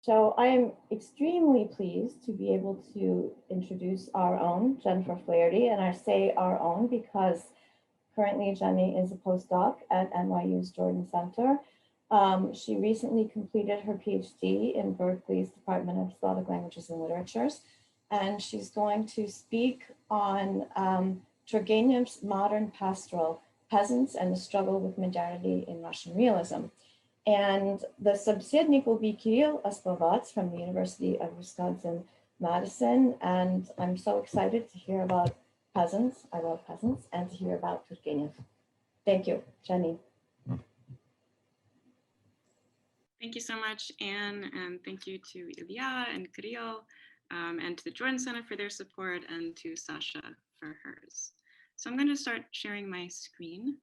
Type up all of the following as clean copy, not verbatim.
So I am extremely pleased to be able to introduce our own Jennifer Flaherty, and I say our own because currently Jenny is a postdoc at NYU's Jordan Center. She recently completed her PhD in Berkeley's Department of Slavic Languages and Literatures, and she's going to speak on Turgenev's modern pastoral, Peasants and the Struggle with Modernity in Russian Realism. And the subsednik will be Kirill Aspovats from the University of Wisconsin-Madison. And I'm so excited to hear about Peasants, I love Peasants, and to hear about Turgenev. Thank you, Jenny. Thank you so much, Anne, and thank you to Ilya and Kirill, and to the Jordan Center for their support, and to Sasha for hers. So I'm going to start sharing my screen.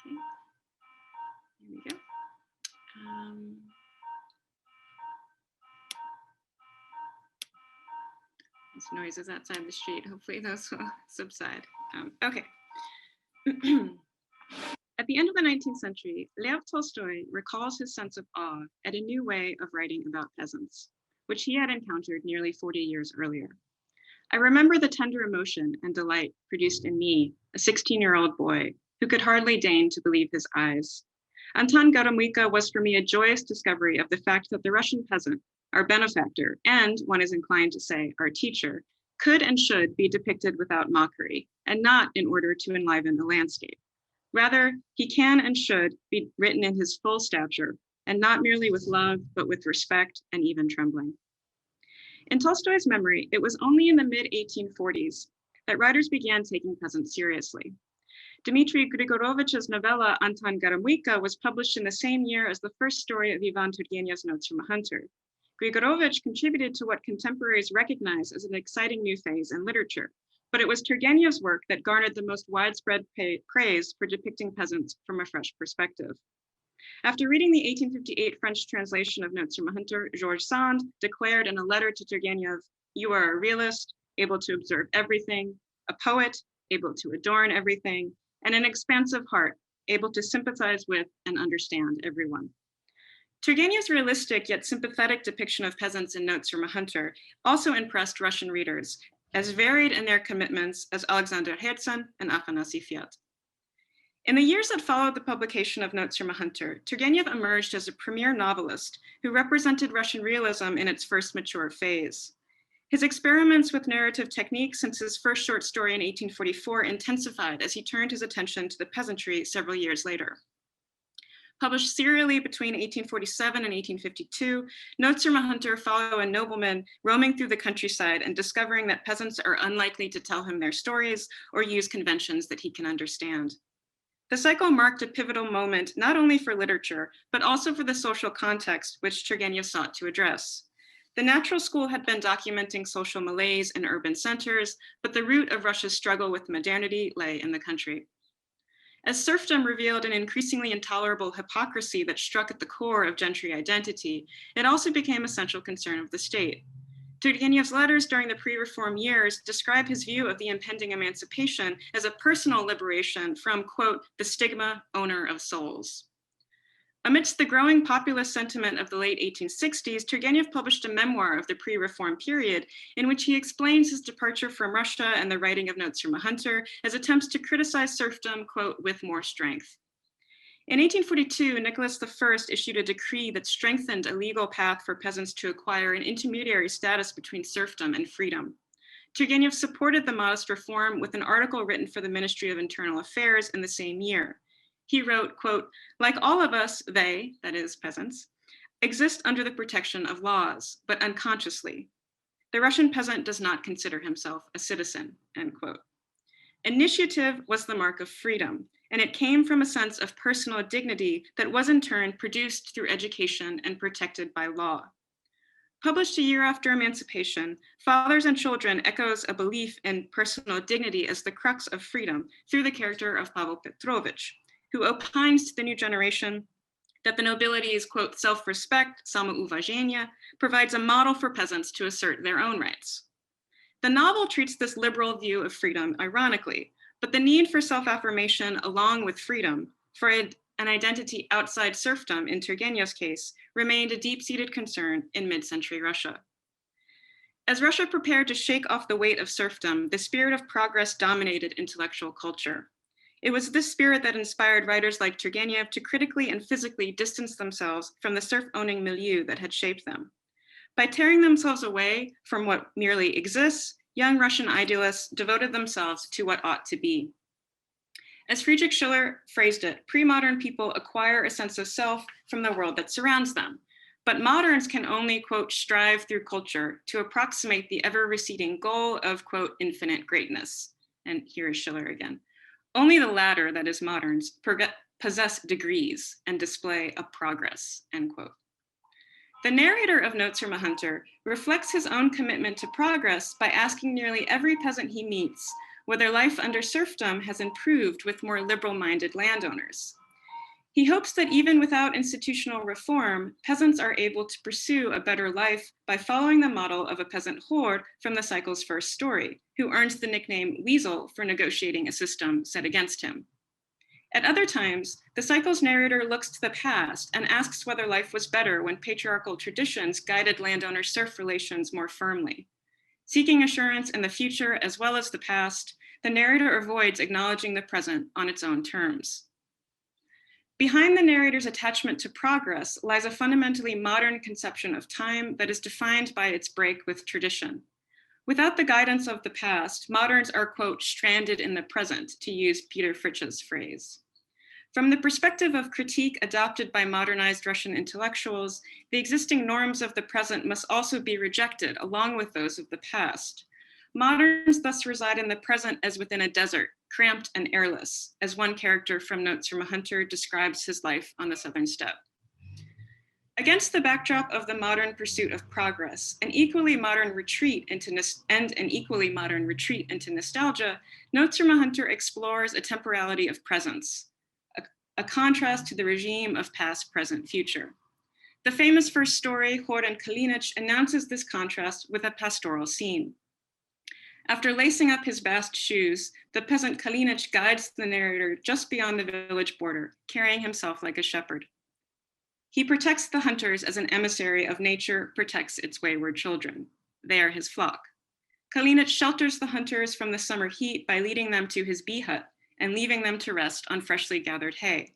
Okay, here we go. There's noises outside the street. Hopefully those will subside. Okay. At the end of the 19th century, Lev Tolstoy recalls his sense of awe at a new way of writing about peasants, which he had encountered nearly 40 years earlier. I remember the tender emotion and delight produced in me, a 16-year-old boy who could hardly deign to believe his eyes. Anton Garamuika was for me a joyous discovery of the fact that the Russian peasant, our benefactor, and one is inclined to say our teacher, could and should be depicted without mockery, and not in order to enliven the landscape. Rather, he can and should be written in his full stature, and not merely with love, but with respect and even trembling. In Tolstoy's memory, it was only in the mid-1840s that writers began taking peasants seriously. Dmitry Grigorovich's novella Anton Garamuika was published in the same year as the first story of Ivan Turgenev's Notes from a Hunter. Grigorovich contributed to what contemporaries recognize as an exciting new phase in literature, but it was Turgenev's work that garnered the most widespread praise for depicting peasants from a fresh perspective. After reading the 1858 French translation of Notes from a Hunter, Georges Sand declared in a letter to Turgenev, "You are a realist, able to observe everything, a poet, able to adorn everything, and an expansive heart, able to sympathize with and understand everyone." Turgenev's realistic yet sympathetic depiction of peasants in Notes from a Hunter also impressed Russian readers, as varied in their commitments as Alexander Herzen and Afanasy Fiat. In the years that followed the publication of Notes from a Hunter, Turgenev emerged as a premier novelist who represented Russian realism in its first mature phase. His experiments with narrative techniques since his first short story in 1844 intensified as he turned his attention to the peasantry several years later. Published serially between 1847 and 1852, Notes from a Hunter follow a nobleman roaming through the countryside and discovering that peasants are unlikely to tell him their stories or use conventions that he can understand. The cycle marked a pivotal moment not only for literature, but also for the social context which Turgenev sought to address. The Natural School had been documenting social malaise in urban centers, but the root of Russia's struggle with modernity lay in the country. As serfdom revealed an increasingly intolerable hypocrisy that struck at the core of gentry identity, it also became a central concern of the state. Turgenev's letters during the pre-reform years describe his view of the impending emancipation as a personal liberation from, quote, the stigma owner of souls. Amidst the growing populist sentiment of the late 1860s, Turgenev published a memoir of the pre-reform period in which he explains his departure from Russia and the writing of Notes from a Hunter as attempts to criticize serfdom, quote, with more strength. In 1842, Nicholas I issued a decree that strengthened a legal path for peasants to acquire an intermediary status between serfdom and freedom. Turgenev supported the modest reform with an article written for the Ministry of Internal Affairs in the same year. He wrote, quote, like all of us, they, that is peasants, exist under the protection of laws, but unconsciously. The Russian peasant does not consider himself a citizen, end quote. Initiative was the mark of freedom, and it came from a sense of personal dignity that was in turn produced through education and protected by law. Published a year after emancipation, Fathers and Children echoes a belief in personal dignity as the crux of freedom through the character of Pavel Petrovich, who opines to the new generation that the nobility's, quote, self-respect, samouvajение, provides a model for peasants to assert their own rights. The novel treats this liberal view of freedom ironically, but the need for self-affirmation along with freedom for an identity outside serfdom in Turgenev's case remained a deep-seated concern in mid-century Russia. As Russia prepared to shake off the weight of serfdom, the spirit of progress dominated intellectual culture. It was this spirit that inspired writers like Turgenev to critically and physically distance themselves from the serf-owning milieu that had shaped them. By tearing themselves away from what merely exists, young Russian idealists devoted themselves to what ought to be. As Friedrich Schiller phrased it, pre-modern people acquire a sense of self from the world that surrounds them. But moderns can only, quote, strive through culture to approximate the ever-receding goal of, quote, infinite greatness. And here is Schiller again. Only the latter, that is moderns, possess degrees and display a progress, end quote. The narrator of Notes from a Hunter reflects his own commitment to progress by asking nearly every peasant he meets whether life under serfdom has improved with more liberal-minded landowners. He hopes that even without institutional reform, peasants are able to pursue a better life by following the model of a peasant horde from the cycle's first story, who earns the nickname Weasel for negotiating a system set against him. At other times, the cycle's narrator looks to the past and asks whether life was better when patriarchal traditions guided landowner-serf relations more firmly. Seeking assurance in the future as well as the past, the narrator avoids acknowledging the present on its own terms. Behind the narrator's attachment to progress lies a fundamentally modern conception of time that is defined by its break with tradition. Without the guidance of the past, moderns are, quote, stranded in the present, to use Peter Fritsch's phrase. From the perspective of critique adopted by modernized Russian intellectuals, the existing norms of the present must also be rejected, along with those of the past. Moderns thus reside in the present as within a desert, cramped and airless, as one character from Notes from a Hunter describes his life on the southern steppe. Against the backdrop of the modern pursuit of progress, an equally modern retreat into nostalgia, Notes from a Hunter explores a temporality of presence, a contrast to the regime of past, present, future. The famous first story, Hord and Kalinich, announces this contrast with a pastoral scene. After lacing up his bast shoes, the peasant Kalinich guides the narrator just beyond the village border, carrying himself like a shepherd. He protects the hunters as an emissary of nature protects its wayward children. They are his flock. Kalinich shelters the hunters from the summer heat by leading them to his bee hut and leaving them to rest on freshly gathered hay.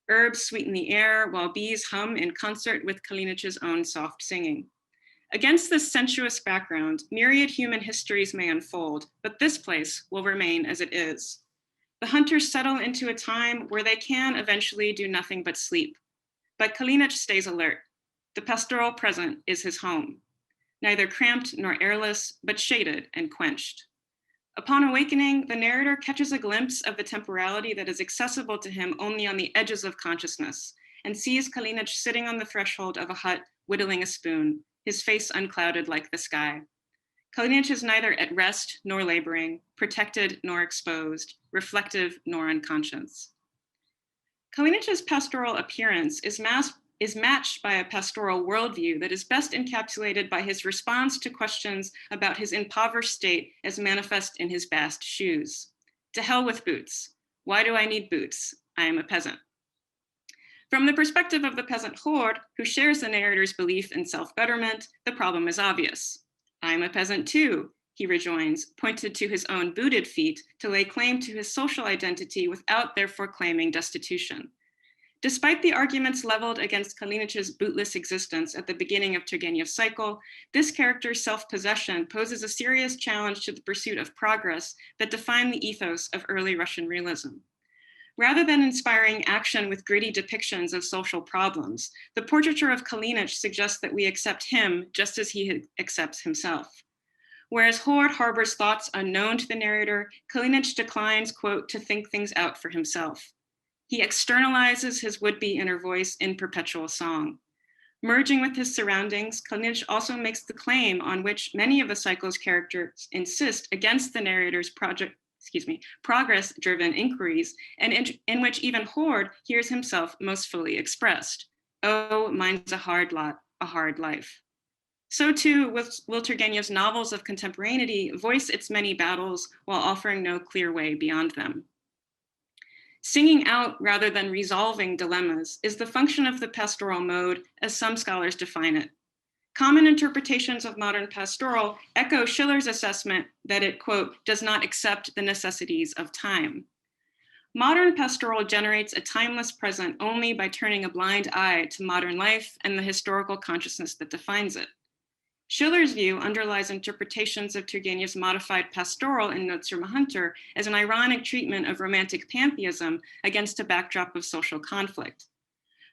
Herbs sweeten the air while bees hum in concert with Kalinich's own soft singing. Against this sensuous background, myriad human histories may unfold, but this place will remain as it is. The hunters settle into a time where they can eventually do nothing but sleep. But Kalinich stays alert. The pastoral present is his home, neither cramped nor airless, but shaded and quenched. Upon awakening, the narrator catches a glimpse of the temporality that is accessible to him only on the edges of consciousness, and sees Kalinich sitting on the threshold of a hut, whittling a spoon, his face unclouded like the sky. Kalinich is neither at rest nor laboring, protected nor exposed, reflective nor unconscious. Kalinich's pastoral appearance is matched by a pastoral worldview that is best encapsulated by his response to questions about his impoverished state as manifest in his bast shoes. To hell with boots. Why do I need boots? I am a peasant. From the perspective of the peasant horde, who shares the narrator's belief in self-betterment, the problem is obvious. I am a peasant too, he rejoins, pointed to his own booted feet to lay claim to his social identity without therefore claiming destitution. Despite the arguments leveled against Kalinich's bootless existence at the beginning of Turgenev's cycle, this character's self-possession poses a serious challenge to the pursuit of progress that defined the ethos of early Russian realism. Rather than inspiring action with gritty depictions of social problems, the portraiture of Kalinich suggests that we accept him just as he accepts himself. Whereas Hord harbors thoughts unknown to the narrator, Kalinich declines, quote, to think things out for himself. He externalizes his would-be inner voice in perpetual song. Merging with his surroundings, Kalinich also makes the claim on which many of the cycle's characters insist against the narrator's progress-driven inquiries, and in which even Hord hears himself most fully expressed. Oh, mine's a hard lot, a hard life. So too will Turgenev's novels of contemporaneity voice its many battles while offering no clear way beyond them. Singing out rather than resolving dilemmas is the function of the pastoral mode as some scholars define it. Common interpretations of modern pastoral echo Schiller's assessment that it, quote, does not accept the necessities of time. Modern pastoral generates a timeless present only by turning a blind eye to modern life and the historical consciousness that defines it. Schiller's view underlies interpretations of Turgenev's modified pastoral in Notes from a Hunter as an ironic treatment of romantic pantheism against a backdrop of social conflict.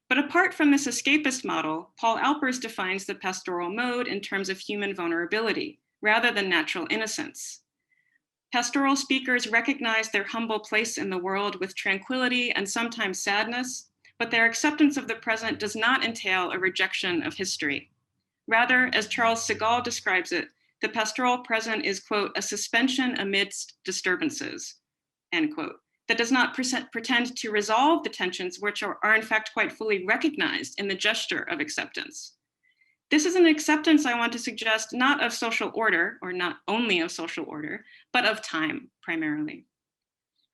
But apart from this escapist model, Paul Alpers defines the pastoral mode in terms of human vulnerability, rather than natural innocence. Pastoral speakers recognize their humble place in the world with tranquility and sometimes sadness, but their acceptance of the present does not entail a rejection of history. Rather, as Charles Segal describes it, the pastoral present is, quote, a suspension amidst disturbances, end quote, that does not pretend to resolve the tensions which are in fact quite fully recognized in the gesture of acceptance. This is an acceptance, I want to suggest, not of social order, or not only of social order, but of time, primarily.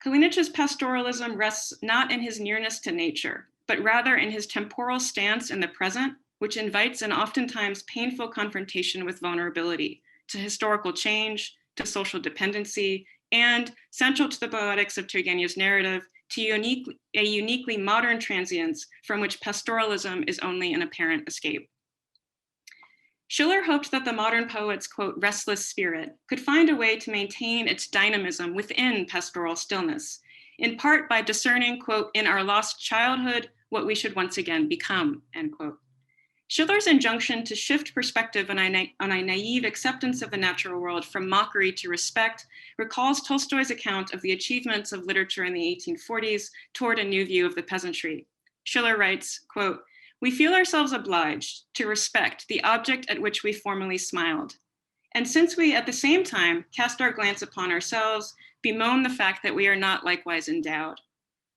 Kalinich's pastoralism rests not in his nearness to nature, but rather in his temporal stance in the present, which invites an oftentimes painful confrontation with vulnerability, to historical change, to social dependency, and, central to the poetics of Turgenev's narrative, to a uniquely modern transience from which pastoralism is only an apparent escape. Schiller hoped that the modern poet's, quote, restless spirit could find a way to maintain its dynamism within pastoral stillness, in part by discerning, quote, in our lost childhood, what we should once again become, end quote. Schiller's injunction to shift perspective on a naive acceptance of the natural world from mockery to respect recalls Tolstoy's account of the achievements of literature in the 1840s toward a new view of the peasantry. Schiller writes, quote, we feel ourselves obliged to respect the object at which we formerly smiled. And since we at the same time cast our glance upon ourselves, bemoan the fact that we are not likewise endowed.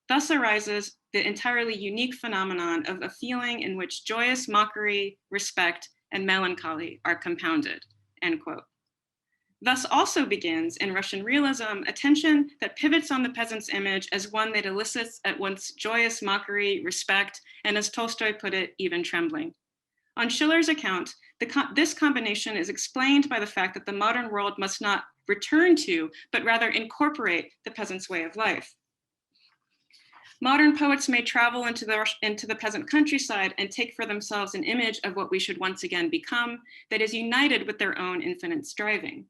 Thus arises the entirely unique phenomenon of a feeling in which joyous mockery, respect, and melancholy are compounded, end quote. Thus also begins in Russian realism a tension that pivots on the peasant's image as one that elicits at once joyous mockery, respect, and as Tolstoy put it, even trembling. On Schiller's account, this combination is explained by the fact that the modern world must not return to, but rather incorporate the peasant's way of life. Modern poets may travel into the peasant countryside and take for themselves an image of what we should once again become that is united with their own infinite striving.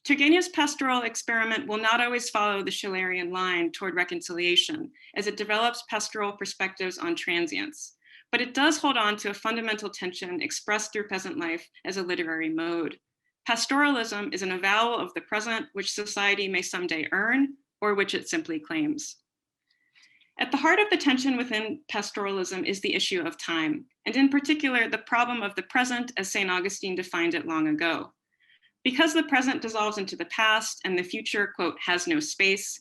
Turgenev's pastoral experiment will not always follow the Schillerian line toward reconciliation as it develops pastoral perspectives on transience, but it does hold on to a fundamental tension expressed through peasant life as a literary mode. Pastoralism is an avowal of the present which society may someday earn or which it simply claims. At the heart of the tension within pastoralism is the issue of time, and in particular, the problem of the present as St. Augustine defined it long ago. Because the present dissolves into the past and the future, quote, has no space,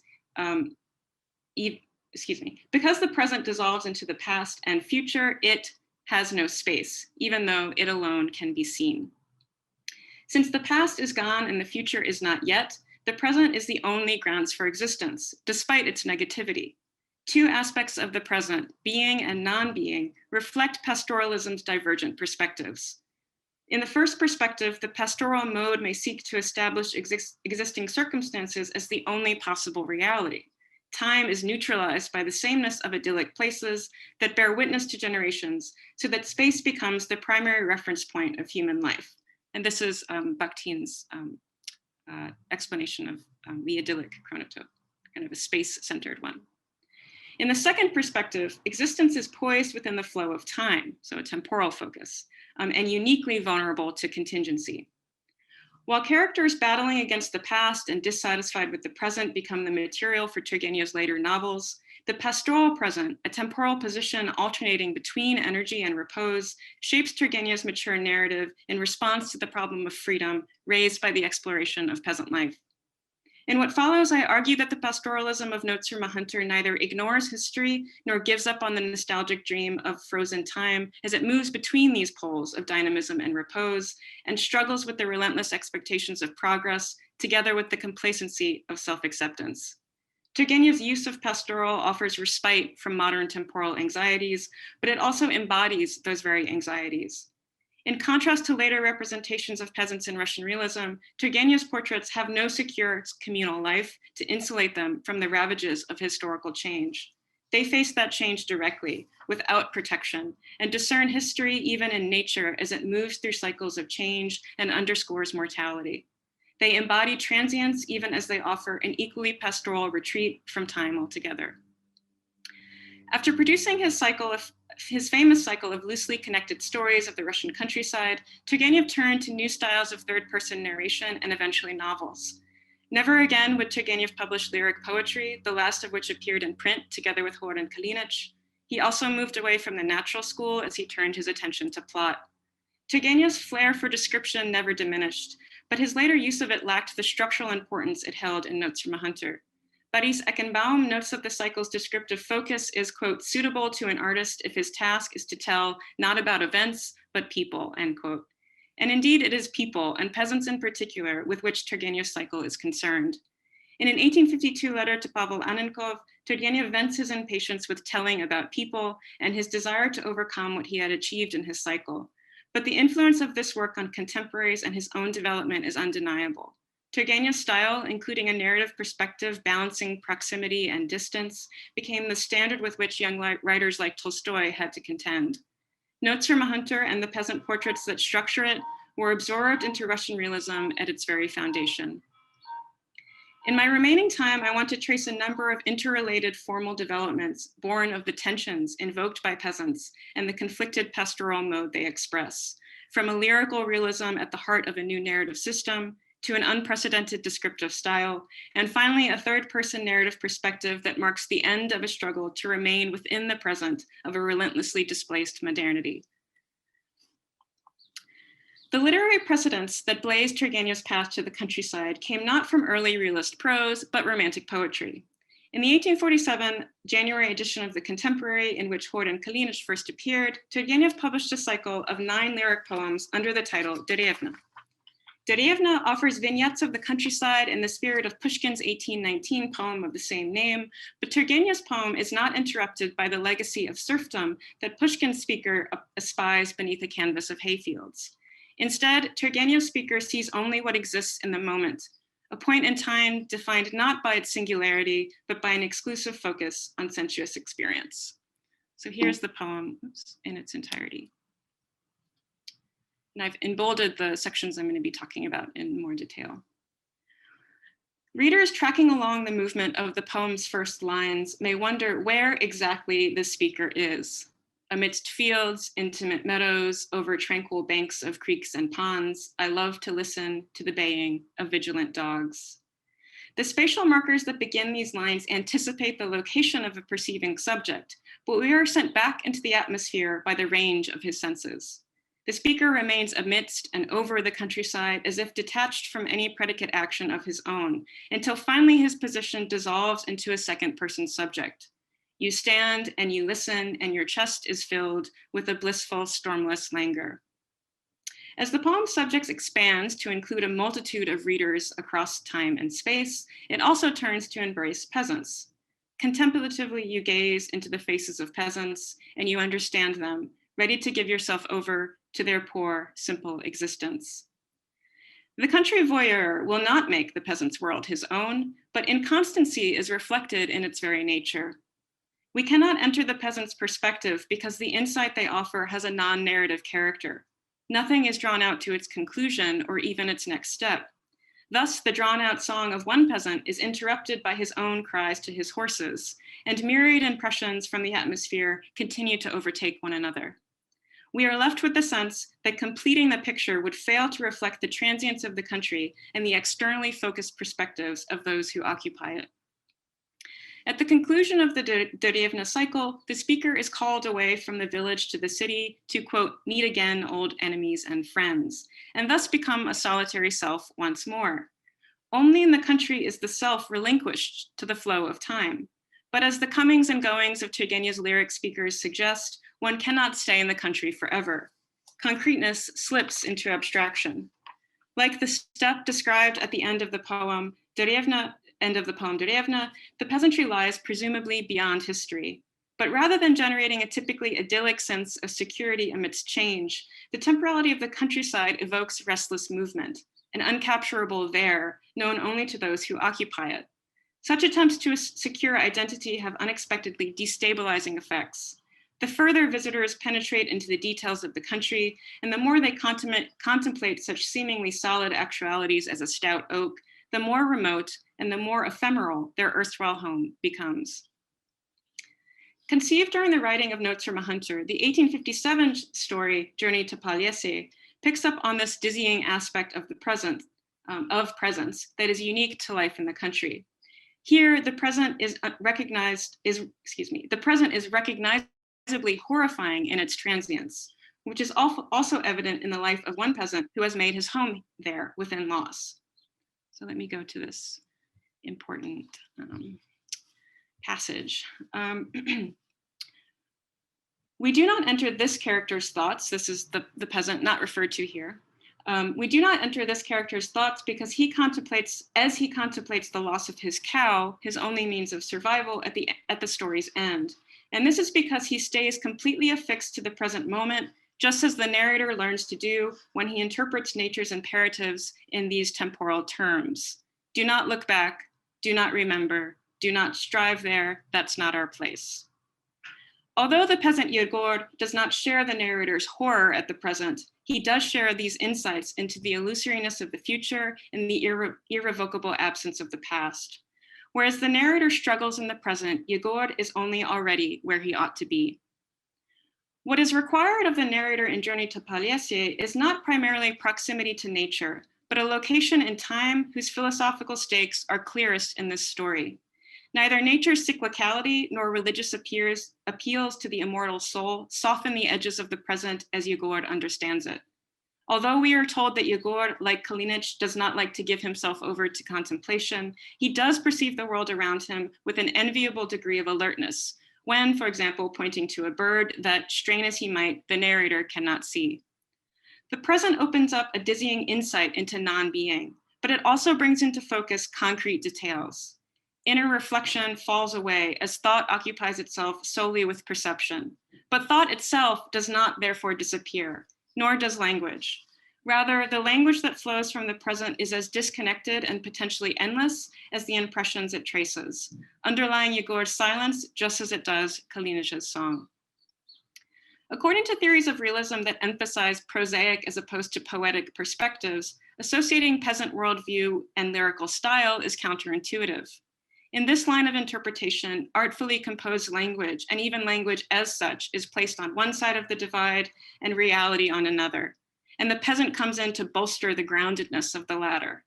because the present dissolves into the past and future, it has no space, even though it alone can be seen. Since the past is gone and the future is not yet, the present is the only grounds for existence, despite its negativity. Two aspects of the present, being and non-being, reflect pastoralism's divergent perspectives. In the first perspective, the pastoral mode may seek to establish existing circumstances as the only possible reality. Time is neutralized by the sameness of idyllic places that bear witness to generations, so that space becomes the primary reference point of human life. And this is Bakhtin's explanation of the idyllic chronotope, kind of a space-centered one. In the second perspective, existence is poised within the flow of time, so a temporal focus, and uniquely vulnerable to contingency. While characters battling against the past and dissatisfied with the present become the material for Turgenev's later novels, the pastoral present, a temporal position alternating between energy and repose, shapes Turgenev's mature narrative in response to the problem of freedom raised by the exploration of peasant life. In what follows, I argue that the pastoralism of Notes from a Hunter neither ignores history nor gives up on the nostalgic dream of frozen time as it moves between these poles of dynamism and repose and struggles with the relentless expectations of progress together with the complacency of self-acceptance. Turgenev's use of pastoral offers respite from modern temporal anxieties, but it also embodies those very anxieties. In contrast to later representations of peasants in Russian realism, Turgenev's portraits have no secure communal life to insulate them from the ravages of historical change. They face that change directly, without protection, and discern history even in nature as it moves through cycles of change and underscores mortality. They embody transience even as they offer an equally pastoral retreat from time altogether. After producing his famous cycle of loosely connected stories of the Russian countryside, Turgenev turned to new styles of third-person narration and eventually novels. Never again would Turgenev publish lyric poetry, the last of which appeared in print together with Horen Kalinich. He also moved away from the natural school as he turned his attention to plot. Turgenev's flair for description never diminished, but his later use of it lacked the structural importance it held in Notes from a Hunter. Boris Eckenbaum notes that the cycle's descriptive focus is, quote, suitable to an artist if his task is to tell not about events, but people, end quote. And indeed, it is people, and peasants in particular, with which Turgenev's cycle is concerned. In an 1852 letter to Pavel Annenkov, Turgenev vents his impatience with telling about people and his desire to overcome what he had achieved in his cycle. But the influence of this work on contemporaries and his own development is undeniable. Turgenev's style, including a narrative perspective balancing proximity and distance, became the standard with which young writers like Tolstoy had to contend. Notes from a Hunter and the peasant portraits that structure it were absorbed into Russian realism at its very foundation. In my remaining time, I want to trace a number of interrelated formal developments born of the tensions invoked by peasants and the conflicted pastoral mode they express, from a lyrical realism at the heart of a new narrative system to an unprecedented descriptive style, and finally a third-person narrative perspective that marks the end of a struggle to remain within the present of a relentlessly displaced modernity. The literary precedents that blazed Turgenev's path to the countryside came not from early realist prose, but romantic poetry. In the 1847 January edition of the Contemporary, in which Horen Kalinich first appeared, Turgenev published a cycle of 9 lyric poems under the title Derevna. Derevna offers vignettes of the countryside in the spirit of Pushkin's 1819 poem of the same name, but Turgenev's poem is not interrupted by the legacy of serfdom that Pushkin's speaker espies beneath a canvas of hayfields. Instead, Turgenev's speaker sees only what exists in the moment, a point in time defined not by its singularity, but by an exclusive focus on sensuous experience. So here's the poem in its entirety. And I've embolded the sections I'm going to be talking about in more detail. Readers tracking along the movement of the poem's first lines may wonder where exactly the speaker is. Amidst fields, intimate meadows, over tranquil banks of creeks and ponds, I love to listen to the baying of vigilant dogs. The spatial markers that begin these lines anticipate the location of a perceiving subject, but we are sent back into the atmosphere by the range of his senses. The speaker remains amidst and over the countryside as if detached from any predicate action of his own, until finally his position dissolves into a second-person subject. You stand and you listen, and your chest is filled with a blissful, stormless languor. As the poem's subject expands to include a multitude of readers across time and space, it also turns to embrace peasants. Contemplatively, you gaze into the faces of peasants, and you understand them, ready to give yourself over to their poor, simple existence. The country voyeur will not make the peasant's world his own, but inconstancy is reflected in its very nature. We cannot enter the peasant's perspective because the insight they offer has a non-narrative character. Nothing is drawn out to its conclusion or even its next step. Thus, the drawn-out song of one peasant is interrupted by his own cries to his horses, and myriad impressions from the atmosphere continue to overtake one another. We are left with the sense that completing the picture would fail to reflect the transience of the country and the externally focused perspectives of those who occupy it. At the conclusion of the Derevna cycle, the speaker is called away from the village to the city to, quote, meet again old enemies and friends, and thus become a solitary self once more. Only in the country is the self relinquished to the flow of time. But as the comings and goings of Turgenev's lyric speakers suggest, one cannot stay in the country forever. Concreteness slips into abstraction. Like the step described at the end of the poem, Derevna end of the poem Derevna, the peasantry lies presumably beyond history. But rather than generating a typically idyllic sense of security amidst change, the temporality of the countryside evokes restless movement, an uncapturable there known only to those who occupy it. Such attempts to secure identity have unexpectedly destabilizing effects. The further visitors penetrate into the details of the country, and the more they contemplate such seemingly solid actualities as a stout oak, the more remote and the more ephemeral their erstwhile home becomes. Conceived during the writing of Notes from a Hunter, the 1857 story, Journey to Paliese, picks up on this dizzying aspect of the present, of presence that is unique to life in the country. Here, the present is recognizably horrifying in its transience, which is also evident in the life of one peasant who has made his home there within loss. So let me go to this important passage. We do not enter this character's thoughts. This is the peasant not referred to here. We do not enter this character's thoughts because as he contemplates the loss of his cow, his only means of survival at the story's end. And this is because he stays completely affixed to the present moment, just as the narrator learns to do when he interprets nature's imperatives in these temporal terms. Do not look back, do not remember, do not strive there, that's not our place. Although the peasant Yegor does not share the narrator's horror at the present, he does share these insights into the illusoriness of the future and the irrevocable absence of the past. Whereas the narrator struggles in the present, Yegor is only already where he ought to be. What is required of the narrator in Journey to Paliese is not primarily proximity to nature, but a location in time whose philosophical stakes are clearest in this story. Neither nature's cyclicality nor religious appeals to the immortal soul soften the edges of the present as Yegor understands it. Although we are told that Yegor, like Kalinic, does not like to give himself over to contemplation, he does perceive the world around him with an enviable degree of alertness, when, for example, pointing to a bird that, strain as he might, the narrator cannot see. The present opens up a dizzying insight into non-being, but it also brings into focus concrete details. Inner reflection falls away as thought occupies itself solely with perception. But thought itself does not therefore disappear, nor does language. Rather, the language that flows from the present is as disconnected and potentially endless as the impressions it traces, underlying Yegor's silence just as it does Kalinic's song. According to theories of realism that emphasize prosaic as opposed to poetic perspectives, associating peasant worldview and lyrical style is counterintuitive. In this line of interpretation, artfully composed language, and even language as such, is placed on one side of the divide and reality on another. And the peasant comes in to bolster the groundedness of the latter.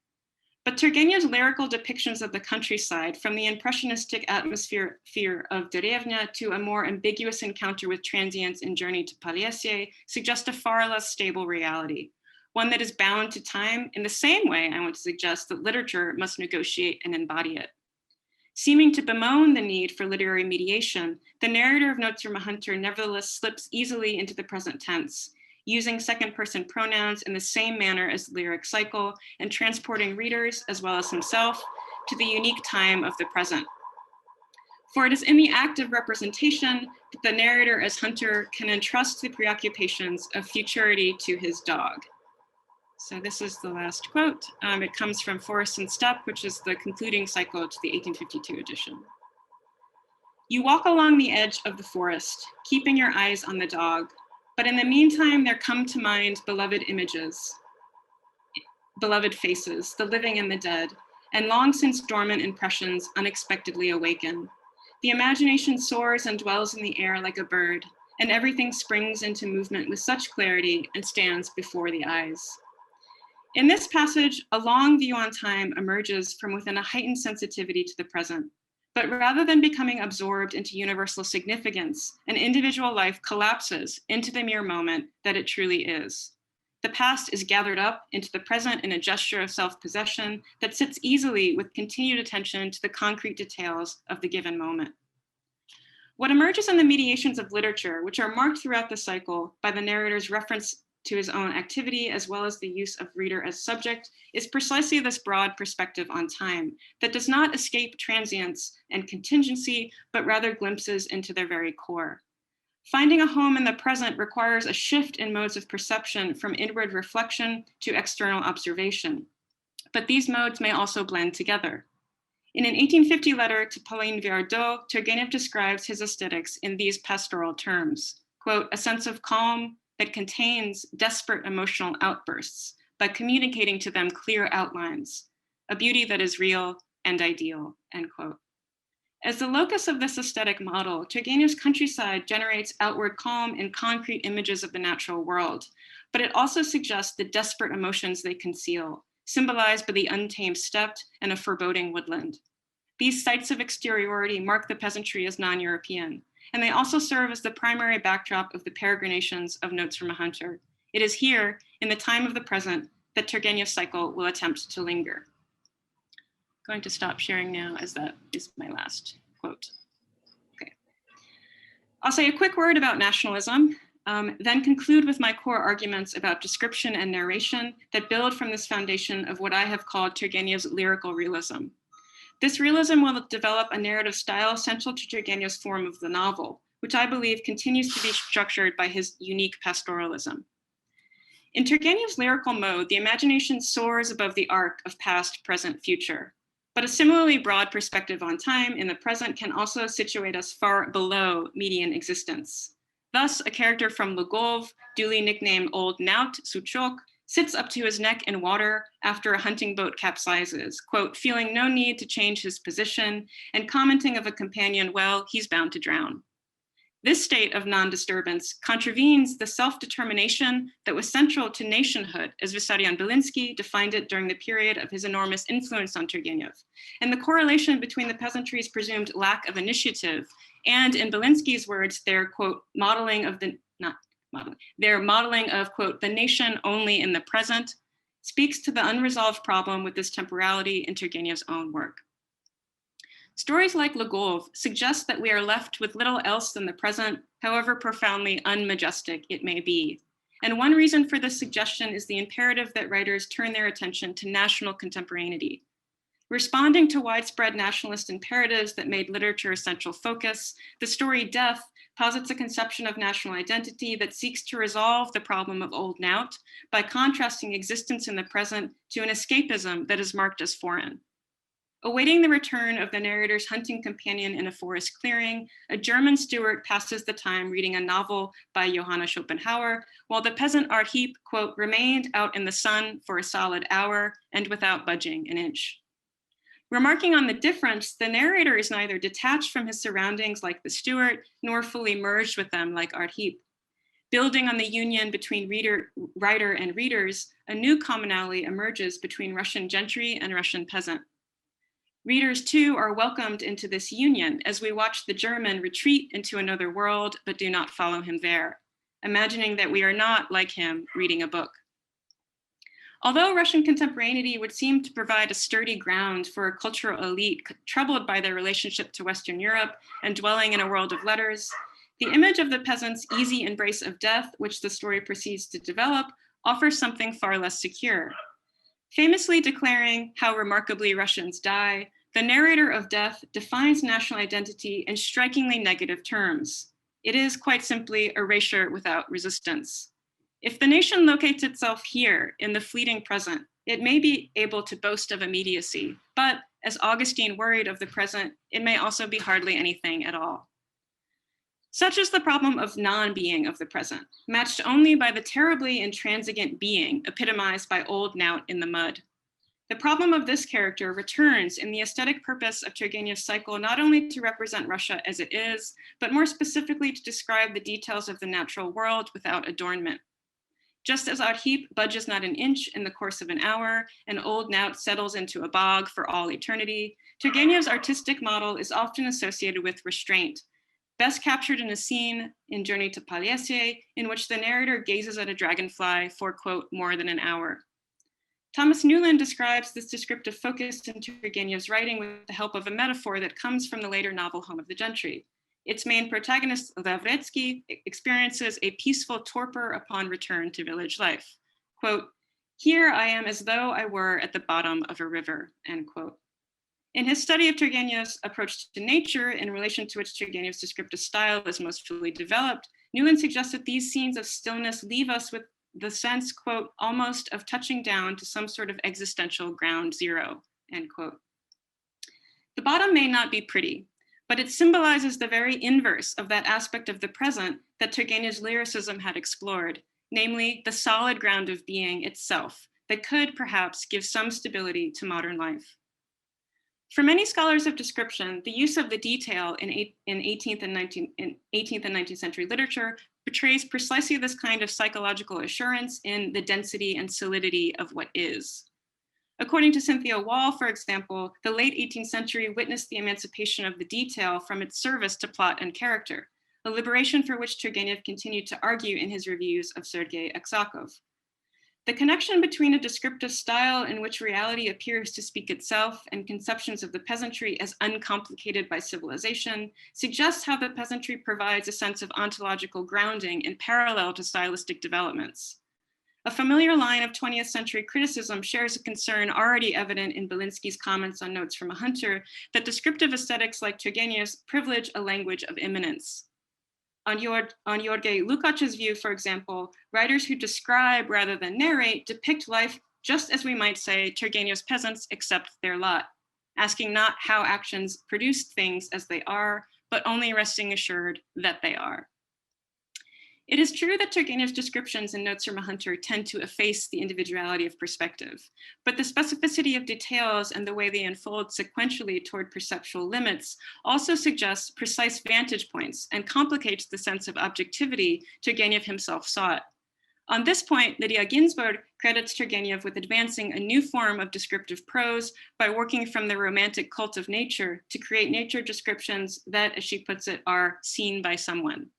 But Turgenev's lyrical depictions of the countryside, from the impressionistic atmosphere of Derevna to a more ambiguous encounter with transients in Journey to Paliese, suggest a far less stable reality, one that is bound to time in the same way I want to suggest that literature must negotiate and embody it. Seeming to bemoan the need for literary mediation, the narrator of Notes from a Hunter nevertheless slips easily into the present tense, using second-person pronouns in the same manner as the lyric cycle and transporting readers, as well as himself, to the unique time of the present. For it is in the act of representation that the narrator as Hunter can entrust the preoccupations of futurity to his dog. So this is the last quote. It comes from Forest and Steppe, which is the concluding cycle to the 1852 edition. You walk along the edge of the forest, keeping your eyes on the dog, but in the meantime, there come to mind beloved images, beloved faces, the living and the dead, and long since dormant impressions unexpectedly awaken. The imagination soars and dwells in the air like a bird, and everything springs into movement with such clarity and stands before the eyes. In this passage, a long view on time emerges from within a heightened sensitivity to the present. But rather than becoming absorbed into universal significance, an individual life collapses into the mere moment that it truly is. The past is gathered up into the present in a gesture of self-possession that sits easily with continued attention to the concrete details of the given moment. What emerges in the mediations of literature, which are marked throughout the cycle by the narrator's reference to his own activity, as well as the use of reader as subject, is precisely this broad perspective on time that does not escape transience and contingency, but rather glimpses into their very core. Finding a home in the present requires a shift in modes of perception from inward reflection to external observation. But these modes may also blend together. In an 1850 letter to Pauline Viardot, Turgenev describes his aesthetics in these pastoral terms, quote, a sense of calm that contains desperate emotional outbursts by communicating to them clear outlines, a beauty that is real and ideal, end quote. As the locus of this aesthetic model, Turgenev's countryside generates outward calm in concrete images of the natural world, but it also suggests the desperate emotions they conceal, symbolized by the untamed steppe and a foreboding woodland. These sites of exteriority mark the peasantry as non-European, and they also serve as the primary backdrop of the peregrinations of Notes from a Hunter. It is here, in the time of the present, that Turgenev's cycle will attempt to linger. I'm going to stop sharing now, as that is my last quote. Okay. I'll say a quick word about nationalism, then conclude with my core arguments about description and narration that build from this foundation of what I have called Turgenev's lyrical realism. This realism will develop a narrative style central to Turgenev's form of the novel, which I believe continues to be structured by his unique pastoralism. In Turgenev's lyrical mode, the imagination soars above the arc of past, present, future. But a similarly broad perspective on time in the present can also situate us far below median existence. Thus, a character from Lugov, duly nicknamed Old Naut Suchok, sits up to his neck in water after a hunting boat capsizes, quote, feeling no need to change his position and commenting of a companion, well, he's bound to drown. This state of non-disturbance contravenes the self-determination that was central to nationhood, as Vissarion-Belinsky defined it during the period of his enormous influence on Turgenev, and the correlation between the peasantry's presumed lack of initiative and, in Belinsky's words, their, quote, modeling of the, their modeling of, quote, the nation only in the present, speaks to the unresolved problem with this temporality in Turgenev's own work. Stories like Lugov suggest that we are left with little else than the present, however profoundly unmajestic it may be. And one reason for this suggestion is the imperative that writers turn their attention to national contemporaneity. Responding to widespread nationalist imperatives that made literature a central focus, the story Death posits a conception of national identity that seeks to resolve the problem of Old Naut by contrasting existence in the present to an escapism that is marked as foreign. Awaiting the return of the narrator's hunting companion in a forest clearing, a German steward passes the time reading a novel by Johanna Schopenhauer, while the peasant Arheep, quote, remained out in the sun for a solid hour and without budging an inch. Remarking on the difference, the narrator is neither detached from his surroundings like the steward, nor fully merged with them like Arheep. Building on the union between writer and readers, a new commonality emerges between Russian gentry and Russian peasant. Readers, too, are welcomed into this union as we watch the German retreat into another world, but do not follow him there, imagining that we are not, like him, reading a book. Although Russian contemporaneity would seem to provide a sturdy ground for a cultural elite troubled by their relationship to Western Europe and dwelling in a world of letters, the image of the peasant's easy embrace of death, which the story proceeds to develop, offers something far less secure. Famously declaring how remarkably Russians die, the narrator of Death defines national identity in strikingly negative terms. It is quite simply erasure without resistance. If the nation locates itself here in the fleeting present, it may be able to boast of immediacy, but as Augustine worried of the present, it may also be hardly anything at all. Such is the problem of non-being of the present, matched only by the terribly intransigent being epitomized by Old Naut in the mud. The problem of this character returns in the aesthetic purpose of Turgenev's cycle not only to represent Russia as it is, but more specifically to describe the details of the natural world without adornment. Just as Arheep budges not an inch in the course of an hour, and Old Naut settles into a bog for all eternity, Turgenev's artistic model is often associated with restraint, best captured in a scene in Journey to Paliese, in which the narrator gazes at a dragonfly for, quote, more than an hour. Thomas Newland describes this descriptive focus in Turgenev's writing with the help of a metaphor that comes from the later novel Home of the Gentry. Its main protagonist, Lavretsky, experiences a peaceful torpor upon return to village life. Quote, "Here I am as though I were at the bottom of a river," end quote. In his study of Turgenev's approach to nature, in relation to which Turgenev's descriptive style is most fully developed, Newland suggests that these scenes of stillness leave us with the sense, quote, almost of touching down to some sort of existential ground zero, end quote. The bottom may not be pretty, but it symbolizes the very inverse of that aspect of the present that Turgenev's lyricism had explored, namely the solid ground of being itself that could perhaps give some stability to modern life. For many scholars of description, the use of the detail in 18th and 19th century literature portrays precisely this kind of psychological assurance in the density and solidity of what is. According to Cynthia Wall, for example, the late 18th century witnessed the emancipation of the detail from its service to plot and character, a liberation for which Turgenev continued to argue in his reviews of Sergei Aksakov. The connection between a descriptive style in which reality appears to speak itself and conceptions of the peasantry as uncomplicated by civilization suggests how the peasantry provides a sense of ontological grounding in parallel to stylistic developments. A familiar line of 20th century criticism shares a concern already evident in Belinsky's comments on Notes from a Hunter that descriptive aesthetics like Turgenev's privilege a language of immanence. On Jorge Lukács's view, for example, writers who describe rather than narrate depict life just as we might say Turgenev's peasants accept their lot, asking not how actions produce things as they are, but only resting assured that they are. It is true that Turgenev's descriptions in Notes from a Hunter tend to efface the individuality of perspective, but the specificity of details and the way they unfold sequentially toward perceptual limits also suggests precise vantage points and complicates the sense of objectivity Turgenev himself sought. On this point, Lydia Ginsburg credits Turgenev with advancing a new form of descriptive prose by working from the romantic cult of nature to create nature descriptions that, as she puts it, are seen by someone.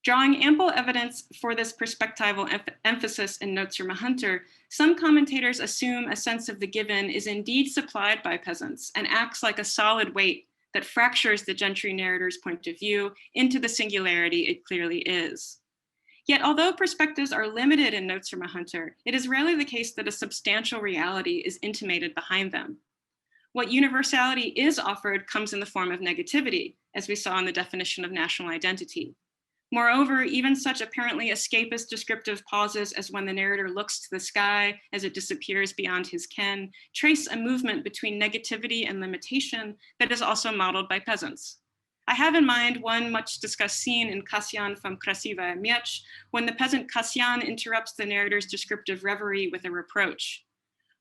Drawing ample evidence for this perspectival emphasis in Notes from a Hunter, some commentators assume a sense of the given is indeed supplied by peasants and acts like a solid weight that fractures the gentry narrator's point of view into the singularity it clearly is. Yet, although perspectives are limited in Notes from a Hunter, it is rarely the case that a substantial reality is intimated behind them. What universality is offered comes in the form of negativity, as we saw in the definition of national identity. Moreover, even such apparently escapist descriptive pauses as when the narrator looks to the sky as it disappears beyond his ken trace a movement between negativity and limitation that is also modeled by peasants. I have in mind one much discussed scene in Kasyan from Krasivaya Miecz, when the peasant Kasyan interrupts the narrator's descriptive reverie with a reproach.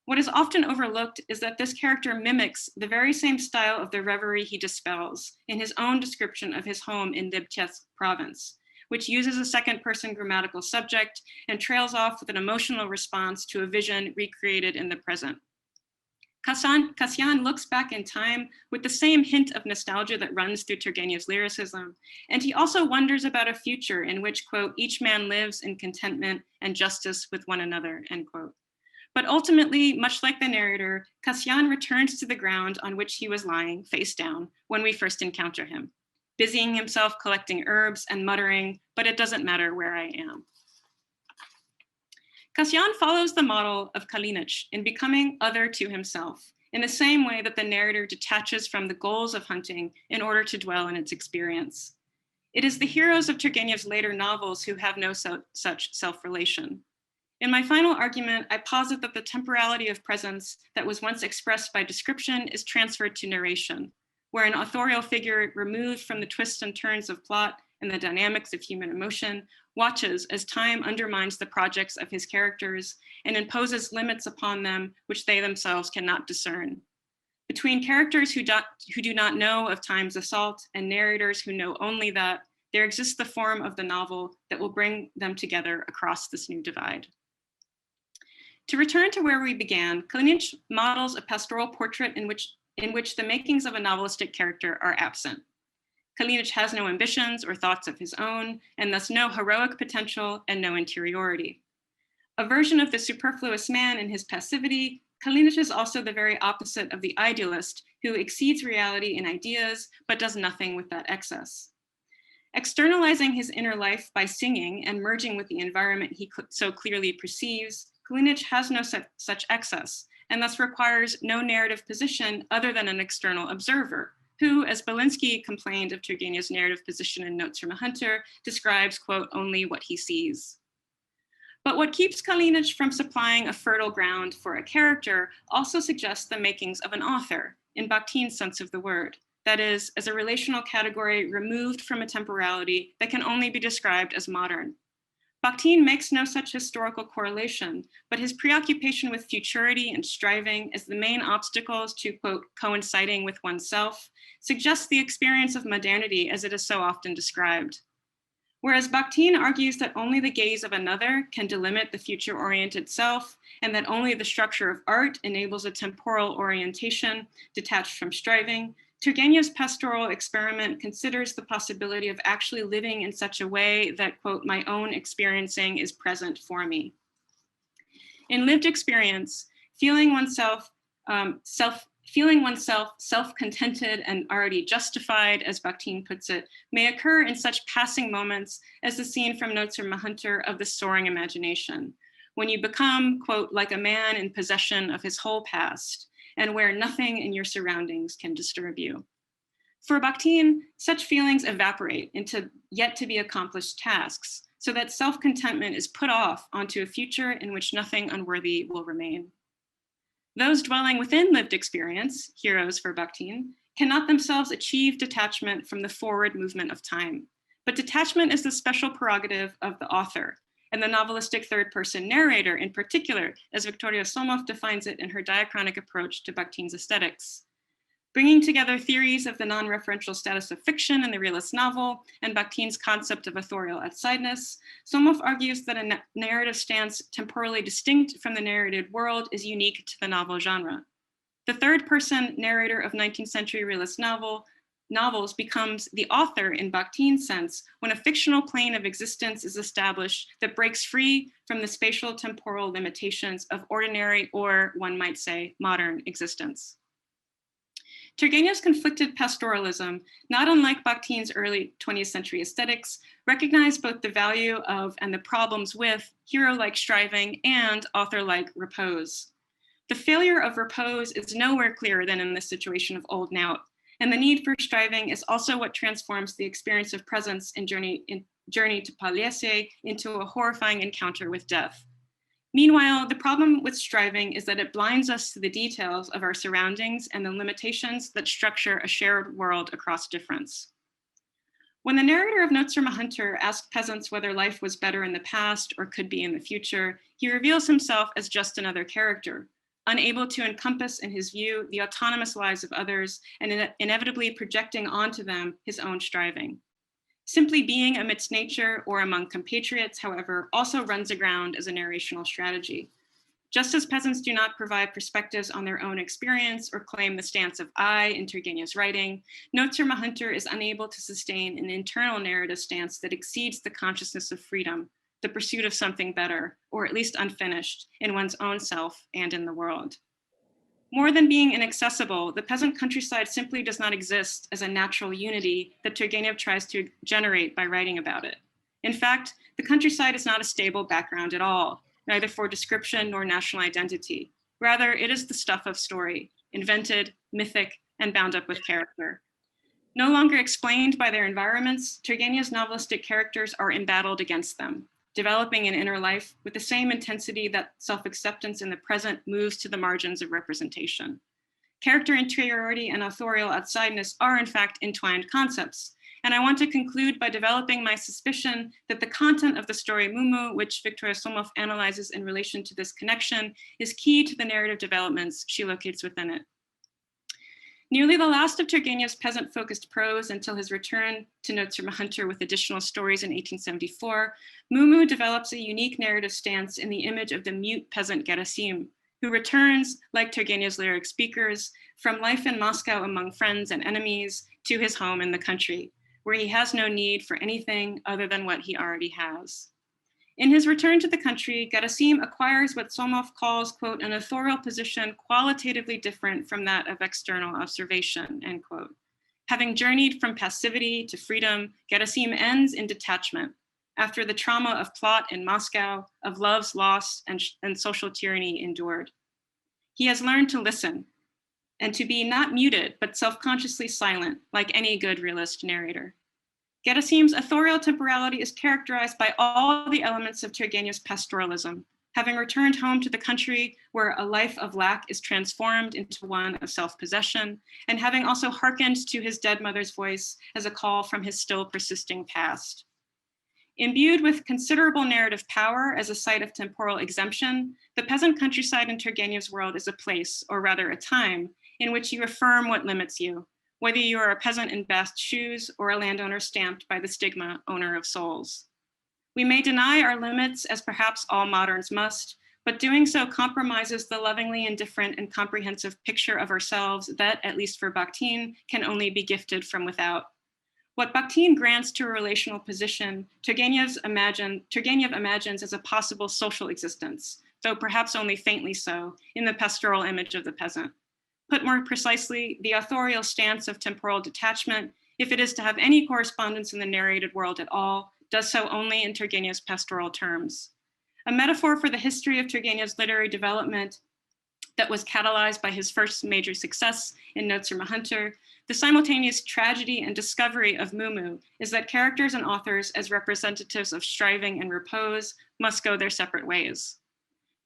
What is often overlooked is that this character mimics the very same style of the reverie he dispels in his own description of his home in Lipetsk province, which uses a second-person grammatical subject and trails off with an emotional response to a vision recreated in the present. Kasyan looks back in time with the same hint of nostalgia that runs through Turgenev's lyricism, and he also wonders about a future in which, quote, each man lives in contentment and justice with one another, end quote. But ultimately, much like the narrator, Kasyan returns to the ground on which he was lying face down when we first encounter him, busying himself collecting herbs and muttering, "But it doesn't matter where I am." Kasyan follows the model of Kalinic in becoming other to himself, in the same way that the narrator detaches from the goals of hunting in order to dwell in its experience. It is the heroes of Turgenev's later novels who have no such self-relation. In my final argument, I posit that the temporality of presence that was once expressed by description is transferred to narration, where an authorial figure removed from the twists and turns of plot and the dynamics of human emotion watches as time undermines the projects of his characters and imposes limits upon them which they themselves cannot discern. Between characters who do not know of time's assault and narrators who know only that, there exists the form of the novel that will bring them together across this new divide. To return to where we began, Kalinic models a pastoral portrait in which the makings of a novelistic character are absent. Kalinic has no ambitions or thoughts of his own, and thus no heroic potential and no interiority. A version of the superfluous man in his passivity, Kalinic is also the very opposite of the idealist who exceeds reality in ideas, but does nothing with that excess. Externalizing his inner life by singing and merging with the environment he so clearly perceives, Kalinic has no such excess, and thus requires no narrative position other than an external observer, who, as Belinsky complained of Turgenev's narrative position in Notes from a Hunter, describes, quote, only what he sees. But what keeps Kalinic from supplying a fertile ground for a character also suggests the makings of an author, in Bakhtin's sense of the word. That is, as a relational category removed from a temporality that can only be described as modern. Bakhtin makes no such historical correlation, but his preoccupation with futurity and striving as the main obstacles to, quote, coinciding with oneself, suggests the experience of modernity as it is so often described. Whereas Bakhtin argues that only the gaze of another can delimit the future-oriented self, and that only the structure of art enables a temporal orientation detached from striving, Turgenev's pastoral experiment considers the possibility of actually living in such a way that, quote, my own experiencing is present for me. In lived experience, feeling oneself self-contented and already justified, as Bakhtin puts it, may occur in such passing moments as the scene from Notes from a Hunter of the soaring imagination, when you become, quote, like a man in possession of his whole past, and where nothing in your surroundings can disturb you. For Bakhtin, such feelings evaporate into yet to be accomplished tasks, so that self-contentment is put off onto a future in which nothing unworthy will remain. Those dwelling within lived experience, heroes for Bakhtin, cannot themselves achieve detachment from the forward movement of time. But detachment is the special prerogative of the author, and the novelistic third-person narrator in particular, as Victoria Somov defines it in her diachronic approach to Bakhtin's aesthetics. Bringing together theories of the non-referential status of fiction in the realist novel and Bakhtin's concept of authorial outsideness, Somov argues that a narrative stance temporally distinct from the narrated world is unique to the novel genre. The third-person narrator of 19th century realist novels becomes the author in Bakhtin's sense when a fictional plane of existence is established that breaks free from the spatial temporal limitations of ordinary, or one might say, modern existence. Turgenev's conflicted pastoralism, not unlike Bakhtin's early 20th century aesthetics, recognized both the value of and the problems with hero-like striving and author-like repose. The failure of repose is nowhere clearer than in the situation of Old Knout, and the need for striving is also what transforms the experience of presence in Journey to Paliese into a horrifying encounter with death. Meanwhile, the problem with striving is that it blinds us to the details of our surroundings and the limitations that structure a shared world across difference. When the narrator of Notes from a Hunter asked peasants whether life was better in the past or could be in the future, he reveals himself as just another character, unable to encompass in his view the autonomous lives of others and inevitably projecting onto them his own striving. Simply being amidst nature or among compatriots, however, also runs aground as a narrational strategy. Just as peasants do not provide perspectives on their own experience or claim the stance of I in Turgenev's writing, Notes from a Hunter is unable to sustain an internal narrative stance that exceeds the consciousness of freedom, the pursuit of something better, or at least unfinished, in one's own self and in the world. More than being inaccessible, the peasant countryside simply does not exist as a natural unity that Turgenev tries to generate by writing about it. In fact, the countryside is not a stable background at all, neither for description nor national identity. Rather, it is the stuff of story, invented, mythic, and bound up with character. No longer explained by their environments, Turgenev's novelistic characters are embattled against them, developing an inner life with the same intensity that self-acceptance in the present moves to the margins of representation. Character interiority and authorial outsideness are in fact entwined concepts. And I want to conclude by developing my suspicion that the content of the story Mumu, which Victoria Somov analyzes in relation to this connection, is key to the narrative developments she locates within it. Nearly the last of Turgenev's peasant-focused prose until his return to Notes from a Hunter with additional stories in 1874, Mumu develops a unique narrative stance in the image of the mute peasant Gerasim, who returns, like Turgenev's lyric speakers, from life in Moscow among friends and enemies to his home in the country, where he has no need for anything other than what he already has. In his return to the country, Gerasim acquires what Somov calls, quote, an authorial position qualitatively different from that of external observation, end quote. Having journeyed from passivity to freedom, Gerasim ends in detachment after the trauma of plot in Moscow, of love's loss and social tyranny endured. He has learned to listen and to be not muted, but self-consciously silent, like any good realist narrator. Gerasim's authorial temporality is characterized by all the elements of Turgenev's pastoralism, having returned home to the country where a life of lack is transformed into one of self-possession, and having also hearkened to his dead mother's voice as a call from his still persisting past. Imbued with considerable narrative power as a site of temporal exemption, the peasant countryside in Turgenev's world is a place, or rather a time, in which you affirm what limits you, whether you are a peasant in bast shoes or a landowner stamped by the stigma, owner of souls. We may deny our limits, as perhaps all moderns must, but doing so compromises the lovingly indifferent and comprehensive picture of ourselves that, at least for Bakhtin, can only be gifted from without. What Bakhtin grants to a relational position, Turgenev imagines as a possible social existence, though perhaps only faintly so, in the pastoral image of the peasant. Put more precisely, the authorial stance of temporal detachment, if it is to have any correspondence in the narrated world at all, does so only in Turgenev's pastoral terms. A metaphor for the history of Turgenev's literary development that was catalyzed by his first major success in Notes from a Hunter, the simultaneous tragedy and discovery of Mumu is that characters and authors, as representatives of striving and repose, must go their separate ways.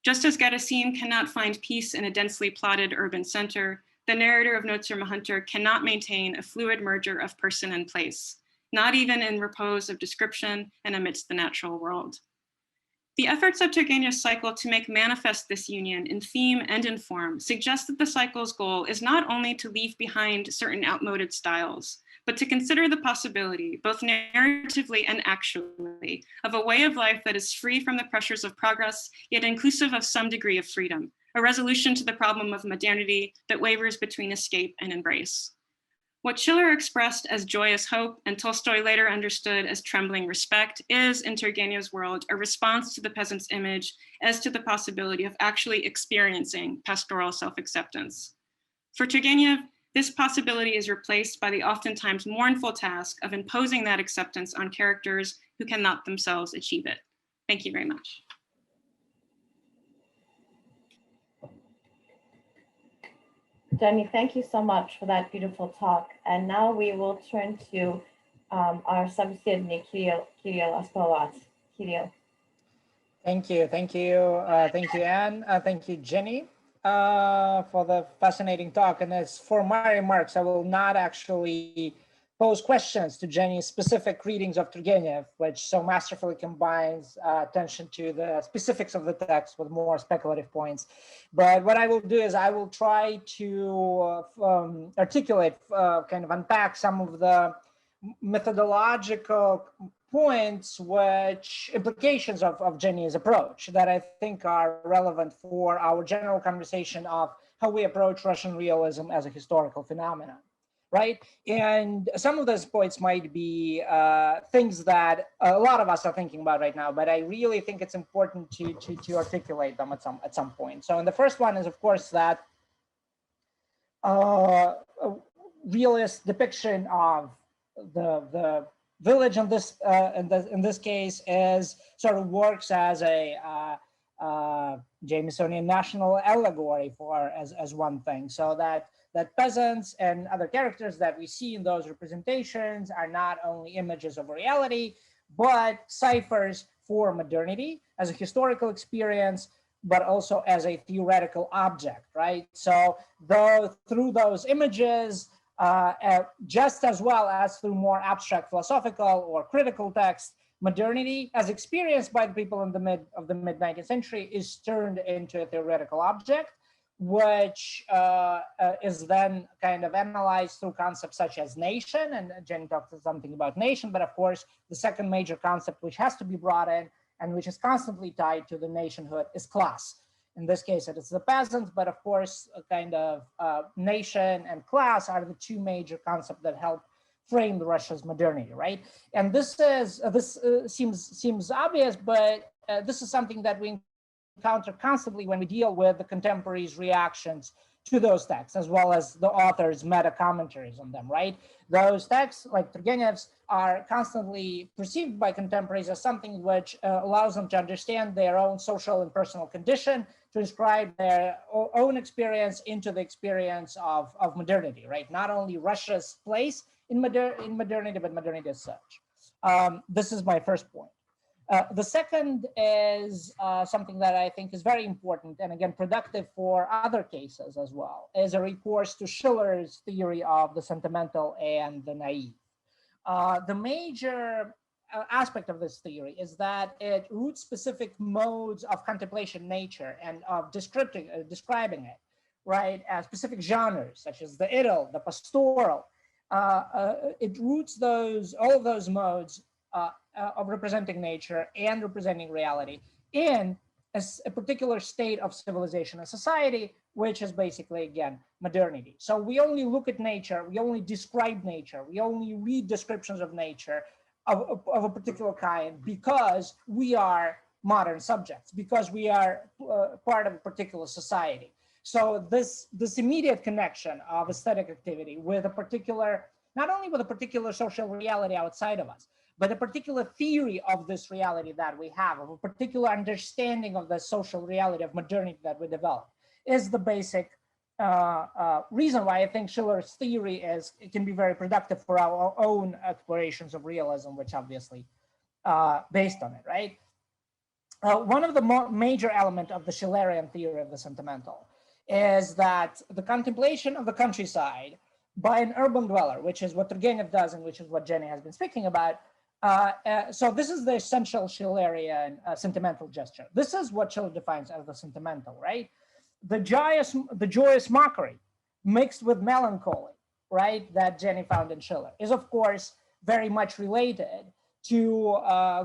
Just as Gerasim cannot find peace in a densely plotted urban center, the narrator of Notes from a Hunter cannot maintain a fluid merger of person and place, not even in repose of description and amidst the natural world. The efforts of Turgenev's cycle to make manifest this union in theme and in form suggest that the cycle's goal is not only to leave behind certain outmoded styles, but to consider the possibility, both narratively and actually, of a way of life that is free from the pressures of progress, yet inclusive of some degree of freedom, a resolution to the problem of modernity that wavers between escape and embrace. What Schiller expressed as joyous hope and Tolstoy later understood as trembling respect is, in Turgenev's world, a response to the peasant's image as to the possibility of actually experiencing pastoral self-acceptance. For Turgenev, this possibility is replaced by the oftentimes mournful task of imposing that acceptance on characters who cannot themselves achieve it. Thank you very much. Jenny, thank you so much for that beautiful talk. And now we will turn to our собеседник, Kirill Aspawat. Kirill. Thank you, Anne. Thank you, Jenny, for the fascinating talk. And as for my remarks, I will not actually pose questions to Jenny's specific readings of Turgenev, which so masterfully combines attention to the specifics of the text with more speculative points. But what I will do is I will try to articulate, kind of unpack some of the methodological points, which implications of Jenny's approach that I think are relevant for our general conversation of how we approach Russian realism as a historical phenomenon. Right, and some of those points might be things that a lot of us are thinking about right now, but I really think it's important to articulate them at some point. So, and the first one is, of course, that a realist depiction of the village in this case is sort of works as a Jamesonian national allegory for as one thing, so that peasants and other characters that we see in those representations are not only images of reality, but ciphers for modernity as a historical experience, but also as a theoretical object, right? So though through those images, just as well as through more abstract philosophical or critical text, modernity, as experienced by the people in the mid-19th century, is turned into a theoretical object, which is then kind of analyzed through concepts such as nation, and Jenny talked something about nation, but of course, the second major concept which has to be brought in and which is constantly tied to the nationhood is class. In this case, it is the peasants, but of course, a kind of nation and class are the two major concepts that help frame the Russia's modernity, right? And this seems obvious, but this is something that we encounter constantly when we deal with the contemporaries' reactions to those texts, as well as the author's meta commentaries on them, right? Those texts, like Turgenev's, are constantly perceived by contemporaries as something which allows them to understand their own social and personal condition, to inscribe their own experience into the experience of modernity, right? Not only Russia's place in modernity, but modernity as such. This is my first point. The second is something that I think is very important, and again, productive for other cases as well, is a recourse to Schiller's theory of the sentimental and the naive. The major aspect of this theory is that it roots specific modes of contemplation nature and of describing it, right? Specific genres, such as the idyll, the pastoral. It roots all of those modes of representing nature and representing reality in a particular state of civilization and society, which is basically, again, modernity. So we only look at nature, we only describe nature, we only read descriptions of nature of a particular kind because we are modern subjects, because we are part of a particular society. So this immediate connection of aesthetic activity with a particular, not only with a particular social reality outside of us, but a particular theory of this reality that we have, of a particular understanding of the social reality of modernity that we develop, is the basic reason why I think Schiller's theory can be very productive for our own explorations of realism, which obviously based on it, right? One of the major elements of the Schillerian theory of the sentimental is that the contemplation of the countryside by an urban dweller, which is what Turgenev does and which is what Jenny has been speaking about. So this is the essential Schillerian sentimental gesture. This is what Schiller defines as the sentimental, right? The joyous mockery mixed with melancholy, right, that Jenny found in Schiller is, of course, very much related to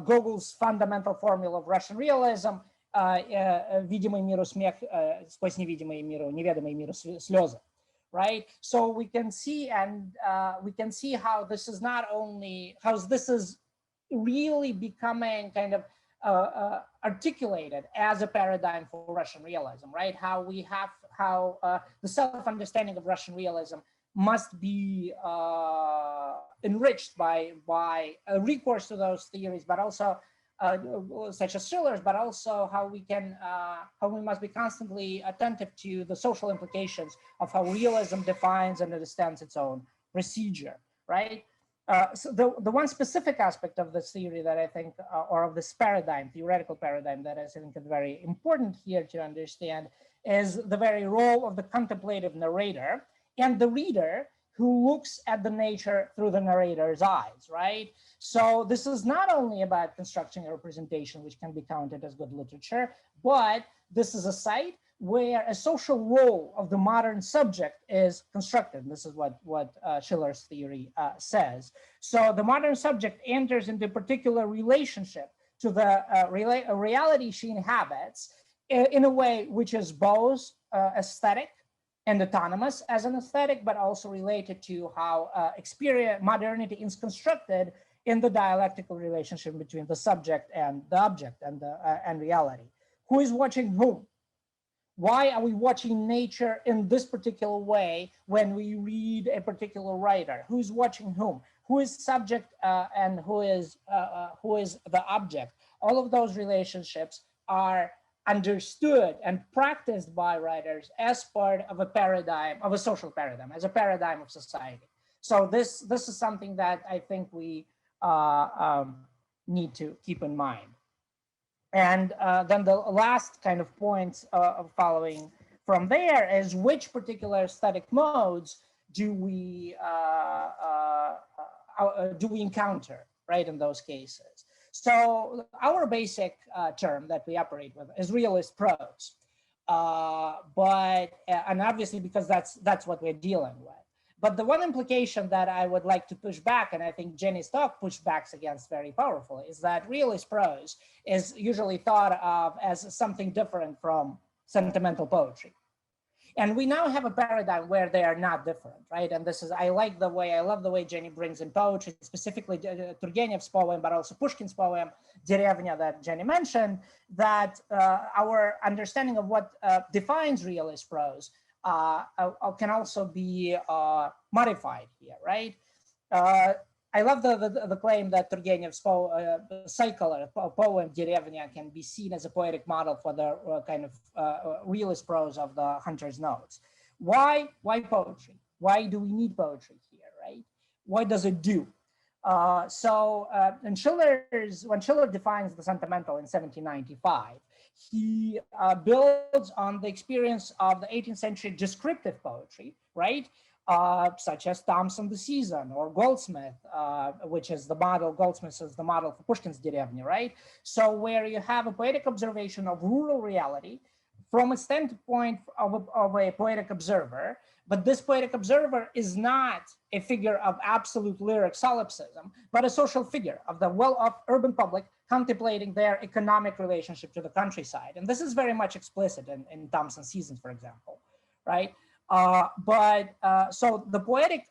Gogol's fundamental formula of Russian realism, видимый миру смех, сквозь невидимый миру, неведомый миру слезы, right? So we can see, how this is not only, how this is really becoming kind of articulated as a paradigm for Russian realism, right? How the self-understanding of Russian realism must be enriched by a recourse to those theories, but also such as Schiller's, but also how we must be constantly attentive to the social implications of how realism defines and understands its own procedure, right? So the one specific aspect of this theory that I think, or of this paradigm, theoretical paradigm, that I think is very important here to understand is the very role of the contemplative narrator and the reader who looks at the nature through the narrator's eyes, right? So this is not only about constructing a representation which can be counted as good literature, but this is a site where a social role of the modern subject is constructed. This is what Schiller's theory says. So the modern subject enters into a particular relationship to the reality she inhabits in a way which is both aesthetic and autonomous as an aesthetic, but also related to how modernity is constructed in the dialectical relationship between the subject and the object and reality. Who is watching whom? Why are we watching nature in this particular way when we read a particular writer? Who's watching whom? Who is subject and who is the object? All of those relationships are understood and practiced by writers as part of a paradigm, of a social paradigm, as a paradigm of society. So this is something that I think we need to keep in mind. And then the last kind of points following from there is which particular aesthetic modes do we encounter, right, in those cases. So our basic term that we operate with is realist prose, and obviously because that's what we're dealing with. But the one implication that I would like to push back, and I think Jenny's talk pushed back against very powerfully, is that realist prose is usually thought of as something different from sentimental poetry. And we now have a paradigm where they are not different, right? And this is, I love the way Jenny brings in poetry, specifically Turgenev's poem, but also Pushkin's poem, Derevnya, that Jenny mentioned, that our understanding of what defines realist prose can also be modified here, right? I love the claim that Turgenev's cycle poem Derevnya can be seen as a poetic model for the kind of realist prose of the Hunter's Notes. Why poetry? Why do we need poetry here, right? What does it do? When Schiller defines the sentimental in 1795, he builds on the experience of the 18th century descriptive poetry, right? Such as Thomson the Season or Goldsmith, which is the model, Goldsmith is the model for Pushkin's Derevnya, right? So where you have a poetic observation of rural reality from a standpoint of a poetic observer, but this poetic observer is not a figure of absolute lyric solipsism, but a social figure of the well-off urban public contemplating their economic relationship to the countryside. And this is very much explicit in Thomson's Seasons, for example, right? So the poetic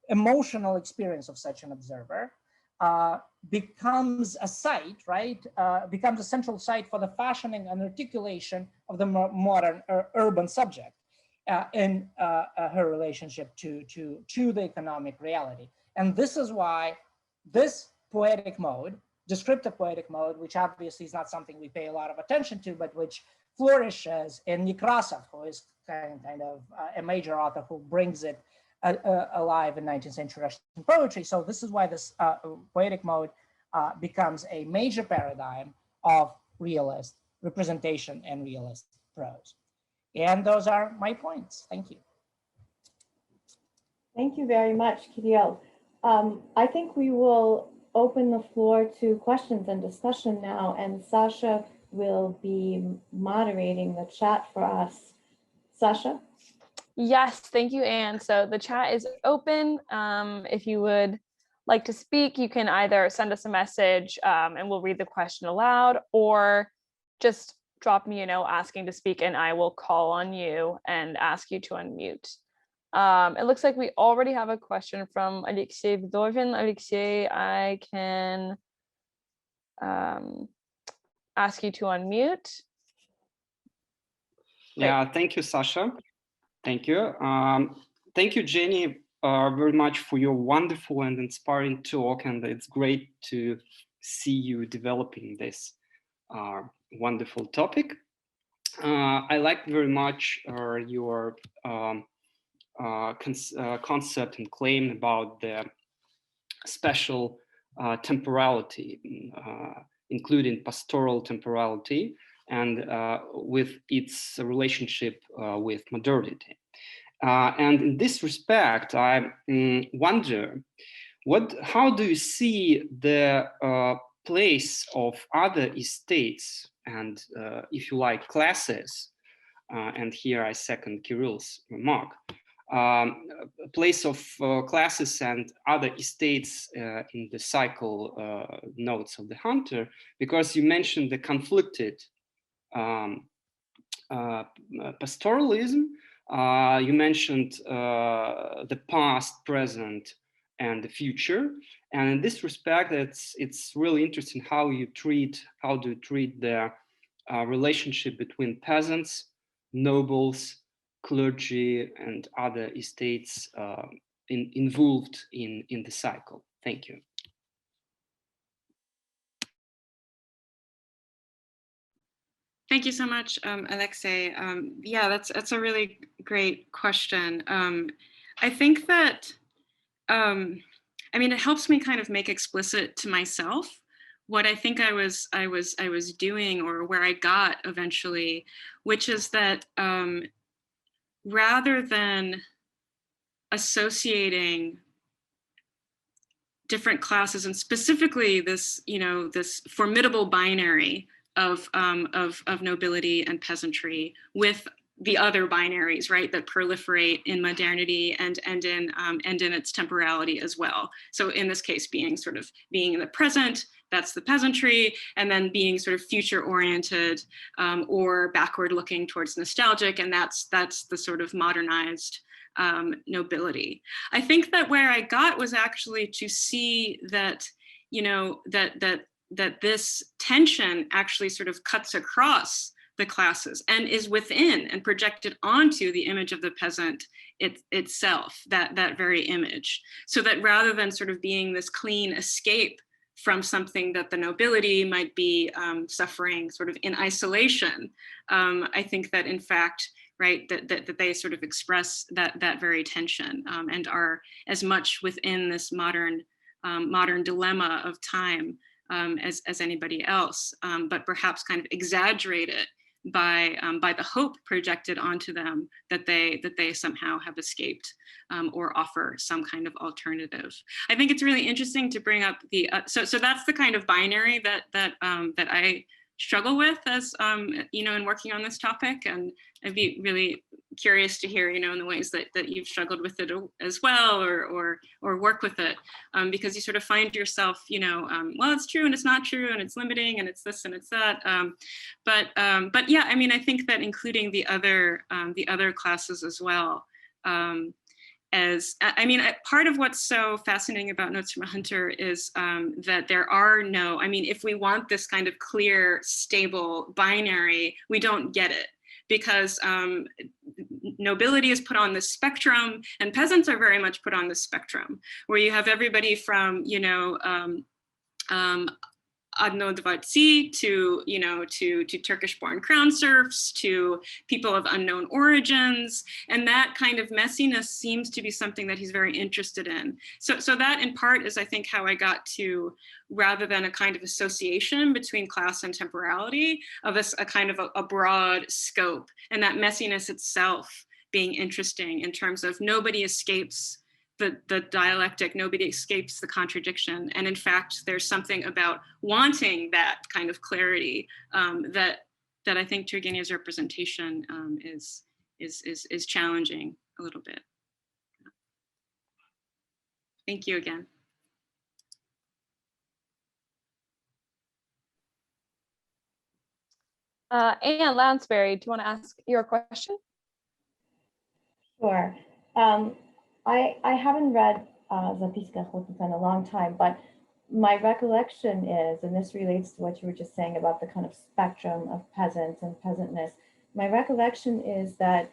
emotional experience of such an observer becomes a site, right? Becomes a central site for the fashioning and articulation of the modern urban subject in her relationship to the economic reality. And this is why this poetic mode, descriptive poetic mode, which obviously is not something we pay a lot of attention to, but which flourishes in Nekrasov, who is kind of a major author who brings it alive in 19th century Russian poetry. So this is why this poetic mode becomes a major paradigm of realist representation and realist prose. And those are my points. Thank you. Thank you very much, Kirill. I think we will open the floor to questions and discussion now, and Sasha will be moderating the chat for us. Sasha? Yes, thank you, Anne. So the chat is open. If you would like to speak, you can either send us a message and we'll read the question aloud, or just drop me a note asking to speak and I will call on you and ask you to unmute. It looks like we already have a question from Alexei Vdovin. Alexei, I can ask you to unmute. Yeah, thank you, Sasha. Thank you. Thank you, Jenny, very much for your wonderful and inspiring talk. And it's great to see you developing this wonderful topic. I like very much your concept and claim about the special temporality, including pastoral temporality, and with its relationship with modernity. And in this respect, I wonder, how do you see the place of other estates and, if you like, classes, and here I second Kirill's remark, place of classes and other estates in the cycle notes of the Hunter, because you mentioned the conflicted pastoralism, you mentioned the past, present, and the future. And in this respect, it's really interesting how do you treat the relationship between peasants, nobles, clergy, and other estates involved in the cycle. Thank you. Thank you so much, Alexei. Yeah, that's a really great question. I think that, I mean, it helps me kind of make explicit to myself what I think I was doing, or where I got eventually, which is that rather than associating different classes, and specifically this, this formidable binary of nobility and peasantry with the other binaries, right, that proliferate in modernity and in its temporality as well. So in this case, being in the present, that's the peasantry, and then being sort of future oriented or backward looking towards nostalgic, and that's the sort of modernized nobility. I think that where I got was actually to see that, you know, that this tension actually sort of cuts across the classes and is within and projected onto the image of the peasant itself, that very image. So that rather than sort of being this clean escape from something that the nobility might be suffering sort of in isolation, I think that in fact, right, that they sort of express that very tension and are as much within this modern dilemma of time as anybody else, but perhaps kind of exaggerate it by the hope projected onto them that they somehow have escaped or offer some kind of alternative. I think it's really interesting to bring up the so that's the kind of binary that I struggle with as you know, in working on this topic, and I'd be really curious to hear, you know, in the ways that you've struggled with it as well, or work with it, because you sort of find yourself, you know, well, it's true and it's not true and it's limiting and it's this and it's that, but yeah, I mean, I think that including the other classes as well, as I mean, part of what's so fascinating about Notes from a Hunter is that there are no, I mean, if we want this kind of clear, stable binary, we don't get it, because nobility is put on the spectrum and peasants are very much put on the spectrum, where you have everybody from, you know, Adno-Dvatsi to, you know, to Turkish-born crown serfs, to people of unknown origins, and that kind of messiness seems to be something that he's very interested in. So that in part is, I think, how I got to, rather than a kind of association between class and temporality, of a kind of a broad scope, and that messiness itself being interesting in terms of nobody escapes the dialectic, nobody escapes the contradiction. And in fact, there's something about wanting that kind of clarity that I think Turgenev's representation is challenging a little bit. Thank you again. Anne Lounsbury, do you want to ask your question? Sure. I haven't read Zapiska Khotita in a long time, but my recollection is, and this relates to what you were just saying about the kind of spectrum of peasants and peasantness, my recollection is that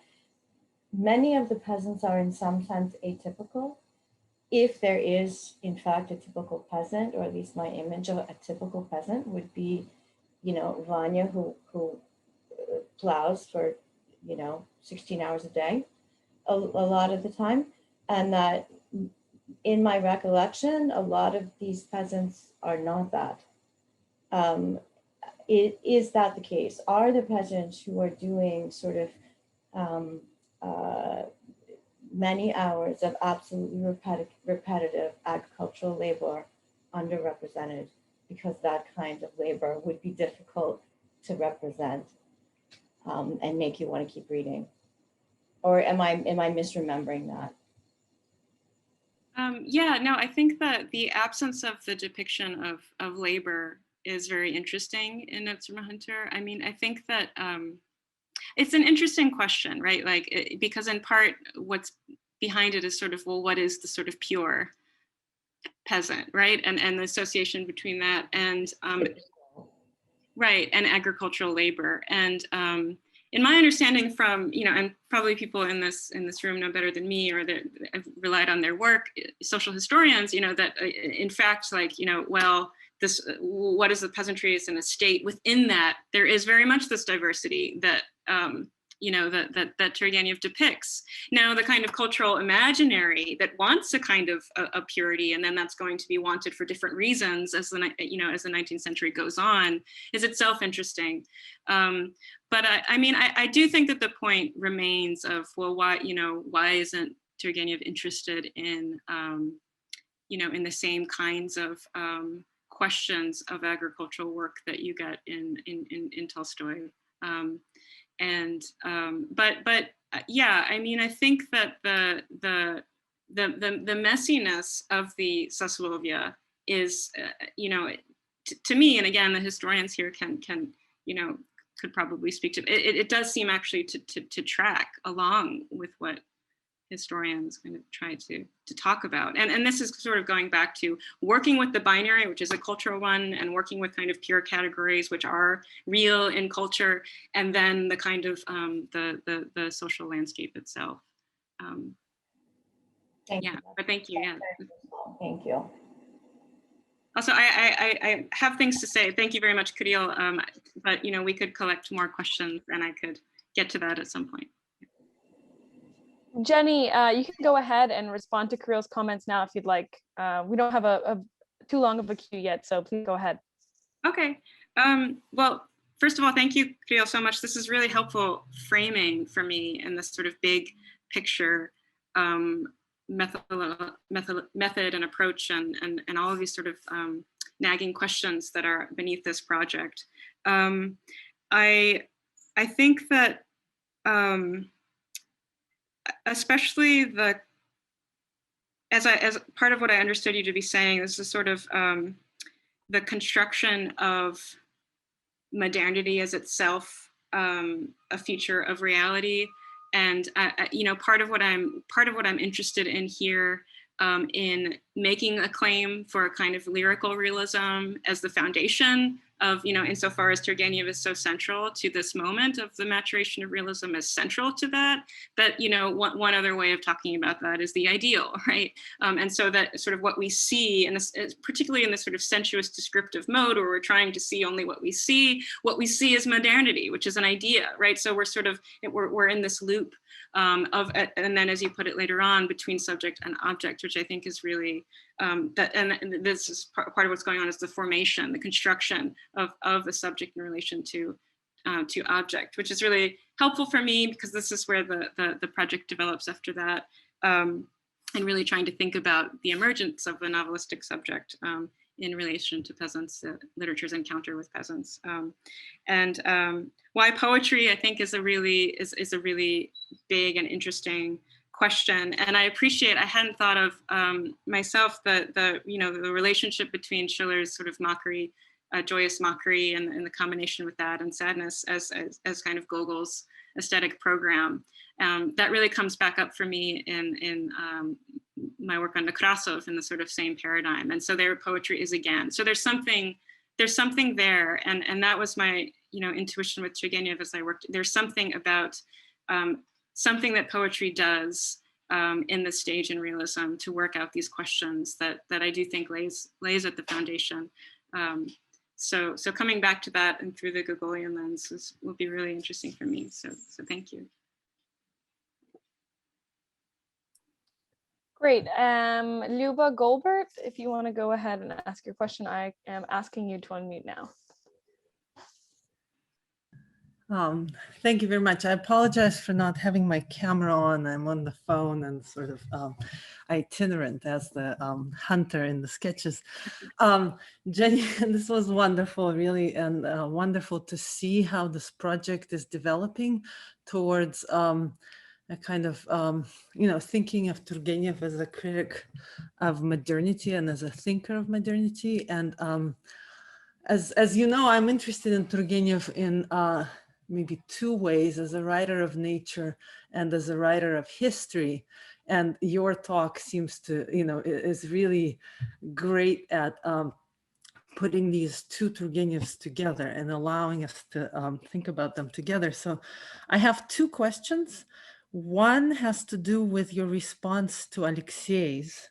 many of the peasants are in some sense atypical. If there is, in fact, a typical peasant, or at least my image of a typical peasant would be, you know, Vanya who plows for, you know, 16 hours a day, a lot of the time. And that in my recollection, a lot of these peasants are not that. Is that the case? Are the peasants who are doing sort of many hours of absolutely repetitive agricultural labor underrepresented, because that kind of labor would be difficult to represent and make you want to keep reading? Or am I misremembering that? Yeah, no, I think that the absence of the depiction of labor is very interesting in Notes from a Hunter. I mean, I think that it's an interesting question, right? Like, because in part what's behind it is sort of, well, what is the sort of pure peasant, right? And the association between that and right, and agricultural labor. And in my understanding from, you know, and probably people in this room know better than me, or that have relied on their work, social historians, you know, that in fact, like, you know, well, this, what is the peasantry as an estate? Within that, there is very much this diversity that, you know, that Turgenev depicts. Now, the kind of cultural imaginary that wants a kind of a purity, and then that's going to be wanted for different reasons as the, you know, as the 19th century goes on, is itself interesting. But I mean, I do think that the point remains of, well, why, you know, why isn't Turgenev interested in, you know, in the same kinds of questions of agricultural work that you get in Tolstoy? Yeah, I mean, I think that the messiness of the Saslovia is, you know, to me, and again, the historians here can you know, could probably speak to it. It does seem actually to track along with what historians kind of try to talk about. And this is sort of going back to working with the binary, which is a cultural one, and working with kind of pure categories, which are real in culture, and then the kind of the social landscape itself. Thank yeah, you. but thank you, yeah. Thank you. Also, I have things to say. Thank you very much, Kirill. But, you know, we could collect more questions and I could get to that at some point. Jenny, you can go ahead and respond to Kirill's comments now if you'd like. We don't have a too long of a queue yet, so please go ahead. Okay. Well, first of all, thank you, Kirill, so much. This is really helpful framing for me in this sort of big picture method and approach and all of these sort of nagging questions that are beneath this project. I think that especially as part of what I understood you to be saying, this is sort of the construction of modernity as itself a feature of reality, and you know, part of what I'm interested in here in making a claim for a kind of lyrical realism as the foundation of, you know, insofar as Turgenev is so central to this moment of the maturation of realism, is central to that, you know, one other way of talking about that is the ideal, right? And so that sort of what we see, and particularly in this sort of sensuous descriptive mode where we're trying to see only what we see is modernity, which is an idea, right? So we're sort of, we're in this loop of, and then as you put it later on, between subject and object, which I think is really, and this is part of what's going on, is the formation, the construction of the subject in relation to object, which is really helpful for me because this is where the project develops after that, and really trying to think about the emergence of the novelistic subject in relation to peasants, literature's encounter with peasants, and why poetry, I think, is a really big and interesting question. And I appreciate, I hadn't thought of myself the you know, the relationship between Schiller's sort of mockery, joyous mockery, and the combination with that, and sadness as kind of Gogol's aesthetic program. That really comes back up for me in my work on Nekrasov in the sort of same paradigm. And so their poetry is again. So there's something there, and that was my, you know, intuition with Turgenev as I worked. There's something about something that poetry does in the stage in realism to work out these questions that I do think lays at the foundation. So coming back to that and through the Gogolian lens will be really interesting for me. So thank you. Great. Luba Goldberg, if you want to go ahead and ask your question, I am asking you to unmute now. Thank you very much. I apologize for not having my camera on. I'm on the phone and sort of itinerant as the hunter in the sketches. Jenny, this was wonderful, really, and wonderful to see how this project is developing towards a kind of, you know, thinking of Turgenev as a critic of modernity and as a thinker of modernity. And as you know, I'm interested in Turgenev in maybe two ways: as a writer of nature and as a writer of history. And your talk seems to, you know, is really great at putting these two Turgenevs together and allowing us to think about them together. So I have two questions. One has to do with your response to Alexei's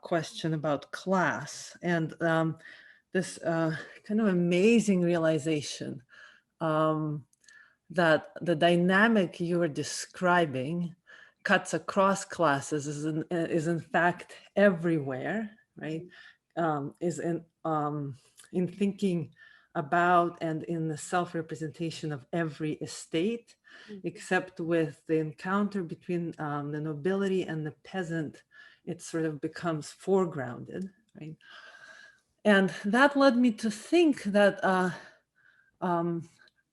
question about class and this kind of amazing realization that the dynamic you are describing cuts across classes, is in fact everywhere, right? Is in thinking about and in the self-representation of every estate, except with the encounter between the nobility and the peasant, it sort of becomes foregrounded, right? And that led me to think that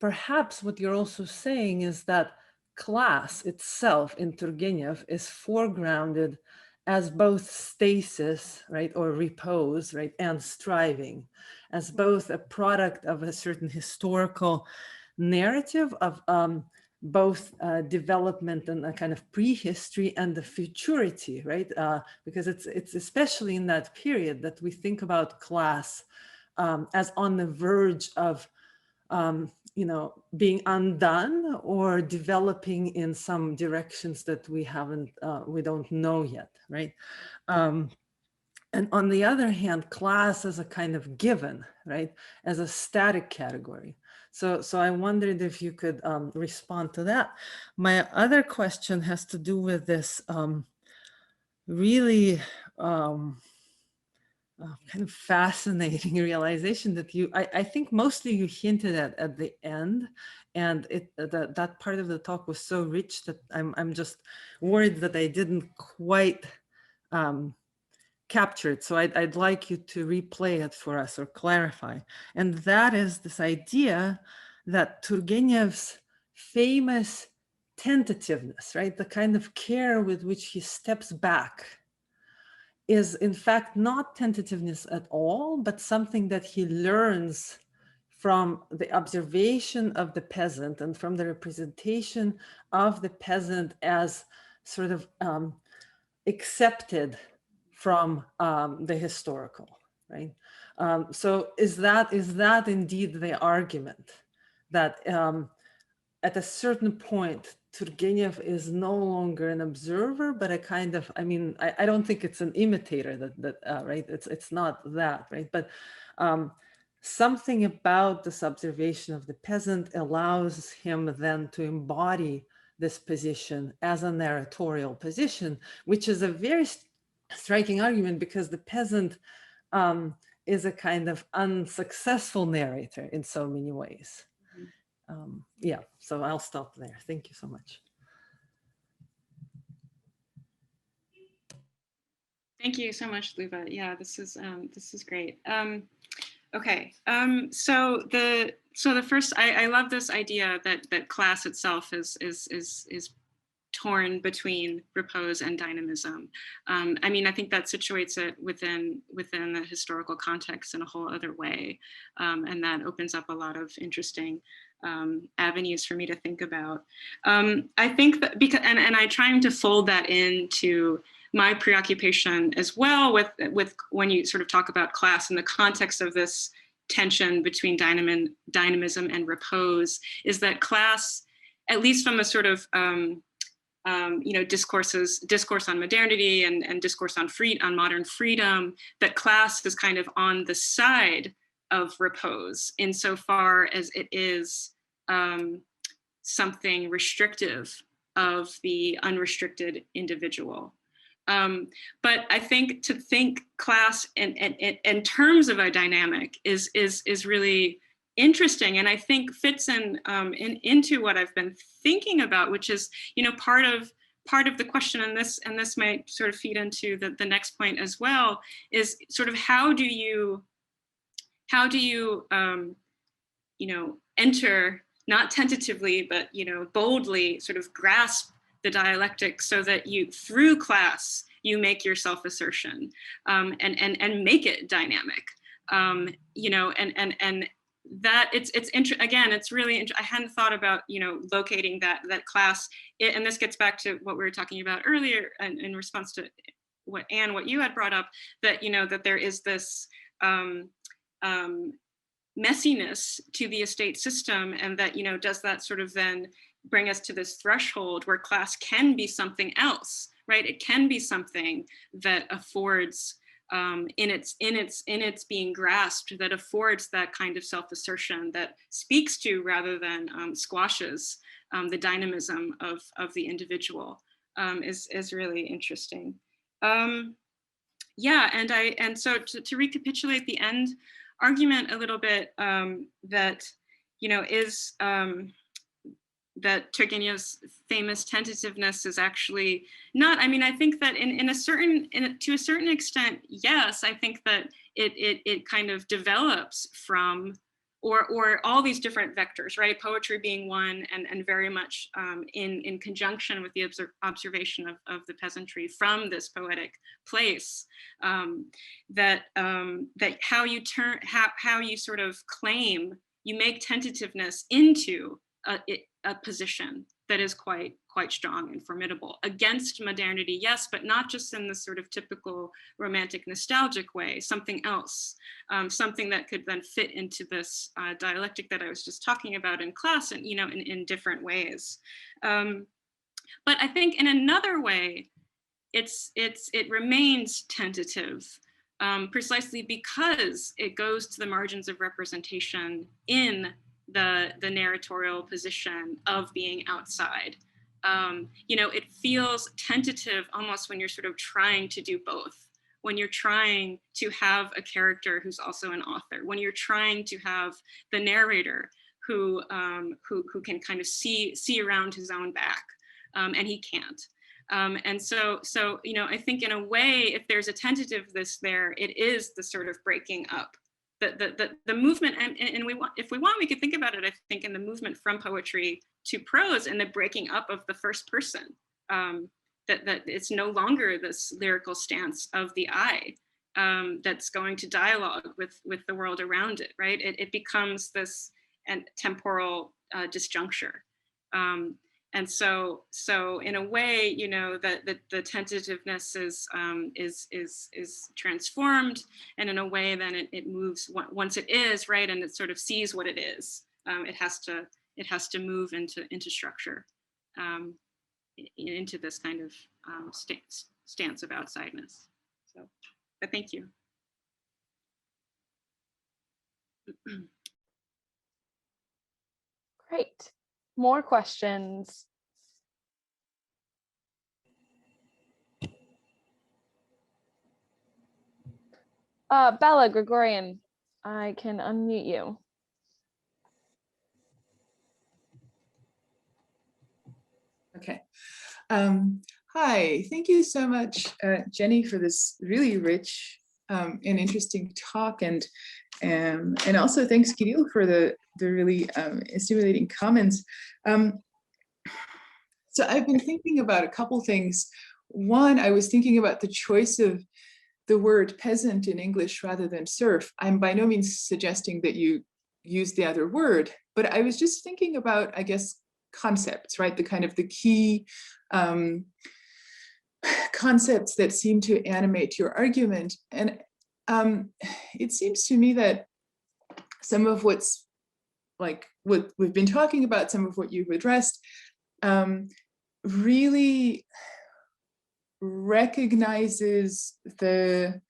perhaps what you're also saying is that class itself in Turgenev is foregrounded as both stasis, right, or repose, right, and striving, as both a product of a certain historical narrative of both development and a kind of prehistory and the futurity, right? Because it's especially in that period that we think about class as on the verge of being undone or developing in some directions that we don't know yet, right? And on the other hand, class is a kind of given, right, as a static category. So I wondered if you could respond to that. My other question has to do with this really kind of fascinating realization that I think mostly you hinted at the end, and that part of the talk was so rich that I'm just worried that I didn't quite capture it. So I'd like you to replay it for us or clarify. And that is this idea that Turgenev's famous tentativeness, right, the kind of care with which he steps back, is in fact not tentativeness at all, but something that he learns from the observation of the peasant and from the representation of the peasant as sort of accepted from the historical, right? So is that indeed the argument that at a certain point, Turgenev is no longer an observer, but a kind of, I don't think it's an imitator right? It's not that, right? But something about this observation of the peasant allows him then to embody this position as a narratorial position, which is a very striking argument because the peasant is a kind of unsuccessful narrator in so many ways. Yeah, so I'll stop there. Thank you so much. Thank you so much, Luba. Yeah, this is great. Okay, so the first, I love this idea that class itself is torn between repose and dynamism. I think that situates it within the historical context in a whole other way, and that opens up a lot of interesting avenues for me to think about. I think that and I trying to fold that into my preoccupation as well with when you sort of talk about class in the context of this tension between dynamism and repose, is that class, at least from a sort of discourse on modernity and discourse on modern freedom, that class is kind of on the side of repose insofar as it is something restrictive of the unrestricted individual. But I think to think class in terms of a dynamic is really interesting, and I think fits into what I've been thinking about, which is part of the question, and this might sort of feed into the next point as well, is sort of how do you enter, not tentatively but boldly, sort of grasp the dialectic so that through class you make your self-assertion and make it dynamic, and that it's really I hadn't thought about locating that class, and this gets back to what we were talking about earlier in response to what you had brought up, that that there is this messiness to the estate system, and that does that sort of then bring us to this threshold where class can be something else, right? It can be something that affords in its being grasped, that affords that kind of self-assertion that speaks to rather than squashes the dynamism of the individual, is really interesting. Yeah, and so to recapitulate the end argument a little bit, that is that Turgenev's famous tentativeness is actually not, I think that to a certain extent, yes, I think that it kind of develops from or all these different vectors, right? Poetry being one, and very much in conjunction with the observation of the peasantry from this poetic place, that how you turn, how you sort of claim, you make tentativeness into a position that is quite strong and formidable against modernity, yes, but not just in the sort of typical romantic nostalgic way, something else, something that could then fit into this dialectic that I was just talking about in class, and in different ways. But I think in another way, it remains tentative, precisely because it goes to the margins of representation in the narratorial position of being outside. It feels tentative almost when you're sort of trying to do both, when you're trying to have a character who's also an author, when you're trying to have the narrator who can kind of see around his own back, and he can't. And so I think in a way, if there's a tentativeness there, it is the sort of breaking up. The movement, and if we want, we could think about it, I think, in the movement from poetry to prose and the breaking up of the first person, that it's no longer this lyrical stance of the I that's going to dialogue with the world around it, right? It becomes this temporal disjuncture. And so in a way, that the tentativeness is transformed, and in a way, then it moves once it is, right, and it sort of sees what it is. It has to move into structure, into this kind of stance of outsideness. So, but thank you. Great. More questions? Bella, Gregorian, I can unmute you. Okay. Hi, thank you so much, Jenny, for this really rich and interesting talk, and also thanks, Kirill, for the really stimulating comments. So I've been thinking about a couple things. One, I was thinking about the choice of the word peasant in English rather than serf. I'm by no means suggesting that you use the other word, but I was just thinking about, I guess, concepts, right? The kind of the key concepts that seem to animate your argument. And it seems to me that some of what's like what we've been talking about, some of what you've addressed, really recognizes the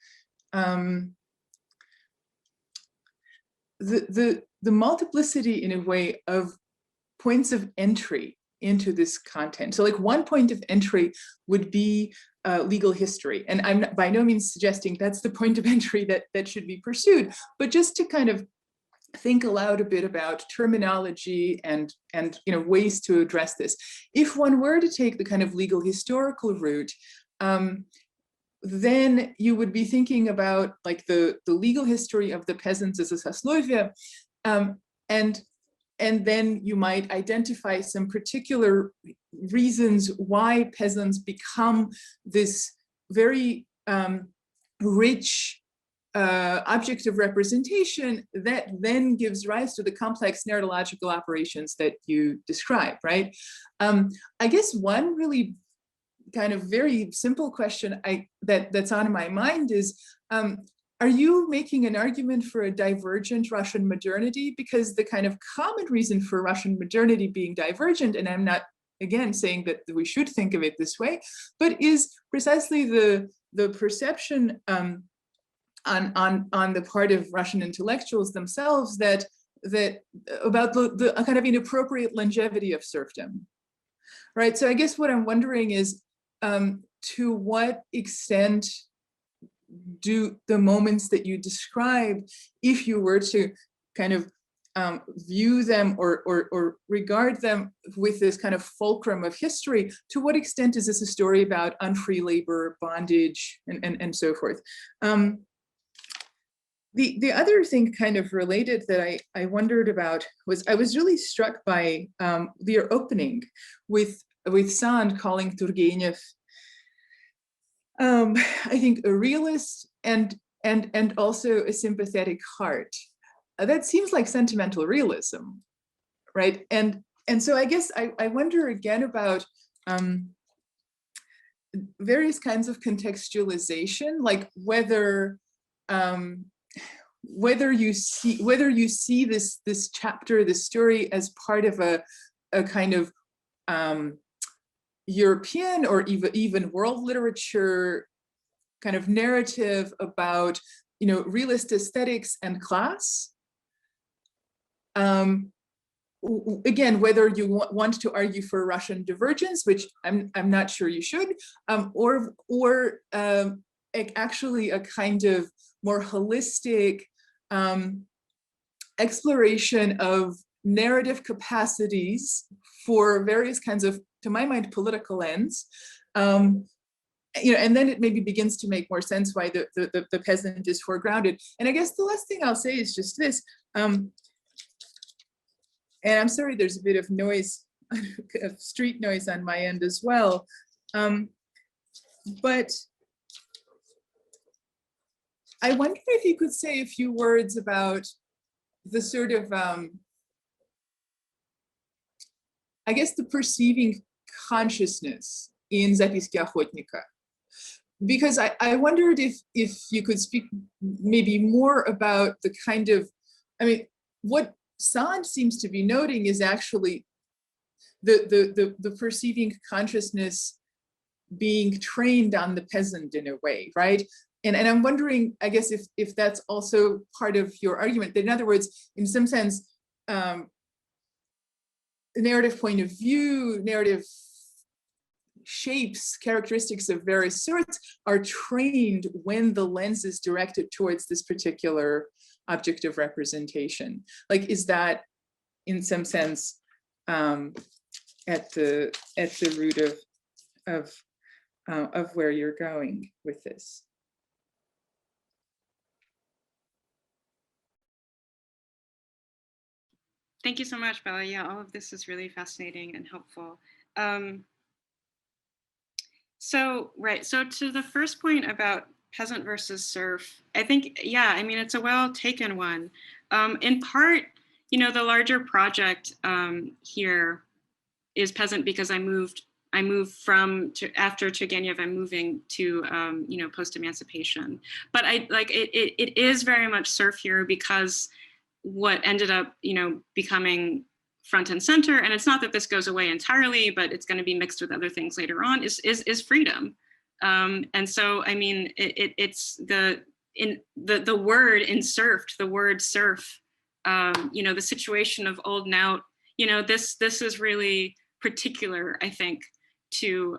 multiplicity, in a way, of points of entry into this content. So like one point of entry would be legal history. And I'm by no means suggesting that's the point of entry that should be pursued, but just to kind of think aloud a bit about terminology and ways to address this. If one were to take the kind of legal historical route, then you would be thinking about like the legal history of the peasants as a saslovia, and then you might identify some particular reasons why peasants become this very rich object of representation that then gives rise to the complex narratological operations that you describe, right? I guess one really kind of very simple question that's on my mind is, are you making an argument for a divergent Russian modernity? Because the kind of common reason for Russian modernity being divergent, and I'm not, again, saying that we should think of it this way, but is precisely the perception on the part of Russian intellectuals themselves that about the kind of inappropriate longevity of serfdom, right? So I guess what I'm wondering is, to what extent do the moments that you describe, if you were to kind of view them or regard them with this kind of fulcrum of history, to what extent is this a story about unfree labor, bondage, and so forth? The other thing kind of related that I wondered about was I was really struck by your opening with Sand calling Turgenev, I think, a realist and also a sympathetic heart. That seems like sentimental realism, right? And so I guess I wonder again about various kinds of contextualization, like whether you see this chapter, this story, as part of a kind of European or even world literature kind of narrative about, you know, realist aesthetics and class. Again, whether you want to argue for Russian divergence, which I'm not sure you should, or actually a kind of more holistic exploration of narrative capacities for various kinds of, to my mind, political ends. You know, and then it maybe begins to make more sense why the peasant is foregrounded. And I guess the last thing I'll say is just this. And I'm sorry, there's a bit of noise, of street noise on my end as well. But I wonder if you could say a few words about the sort of, I guess, the perceiving consciousness in Zapiski Охотника. Because I wondered if you could speak maybe more about the kind of, I mean, what Sand seems to be noting is actually the perceiving consciousness being trained on the peasant in a way, right? And I'm wondering, I guess, if that's also part of your argument. That in other words, in some sense, the narrative point of view, narrative shapes, characteristics of various sorts are trained when the lens is directed towards this particular object of representation. Like, is that in some sense at the root of where you're going with this? Thank you so much, Bella. Yeah, all of this is really fascinating and helpful. So to the first point about peasant versus serf, I think, yeah, I mean, it's a well taken one. In part, you know, the larger project here is peasant because I moved from after Turgenev, I'm moving to you know, post-emancipation. But it is very much serf here because what ended up, you know, becoming front and center, and it's not that this goes away entirely, but it's going to be mixed with other things later on, is freedom. And so, I mean, it's the word inserfed, the word serf, you know, the situation of old Naut, you know, this is really particular, I think, to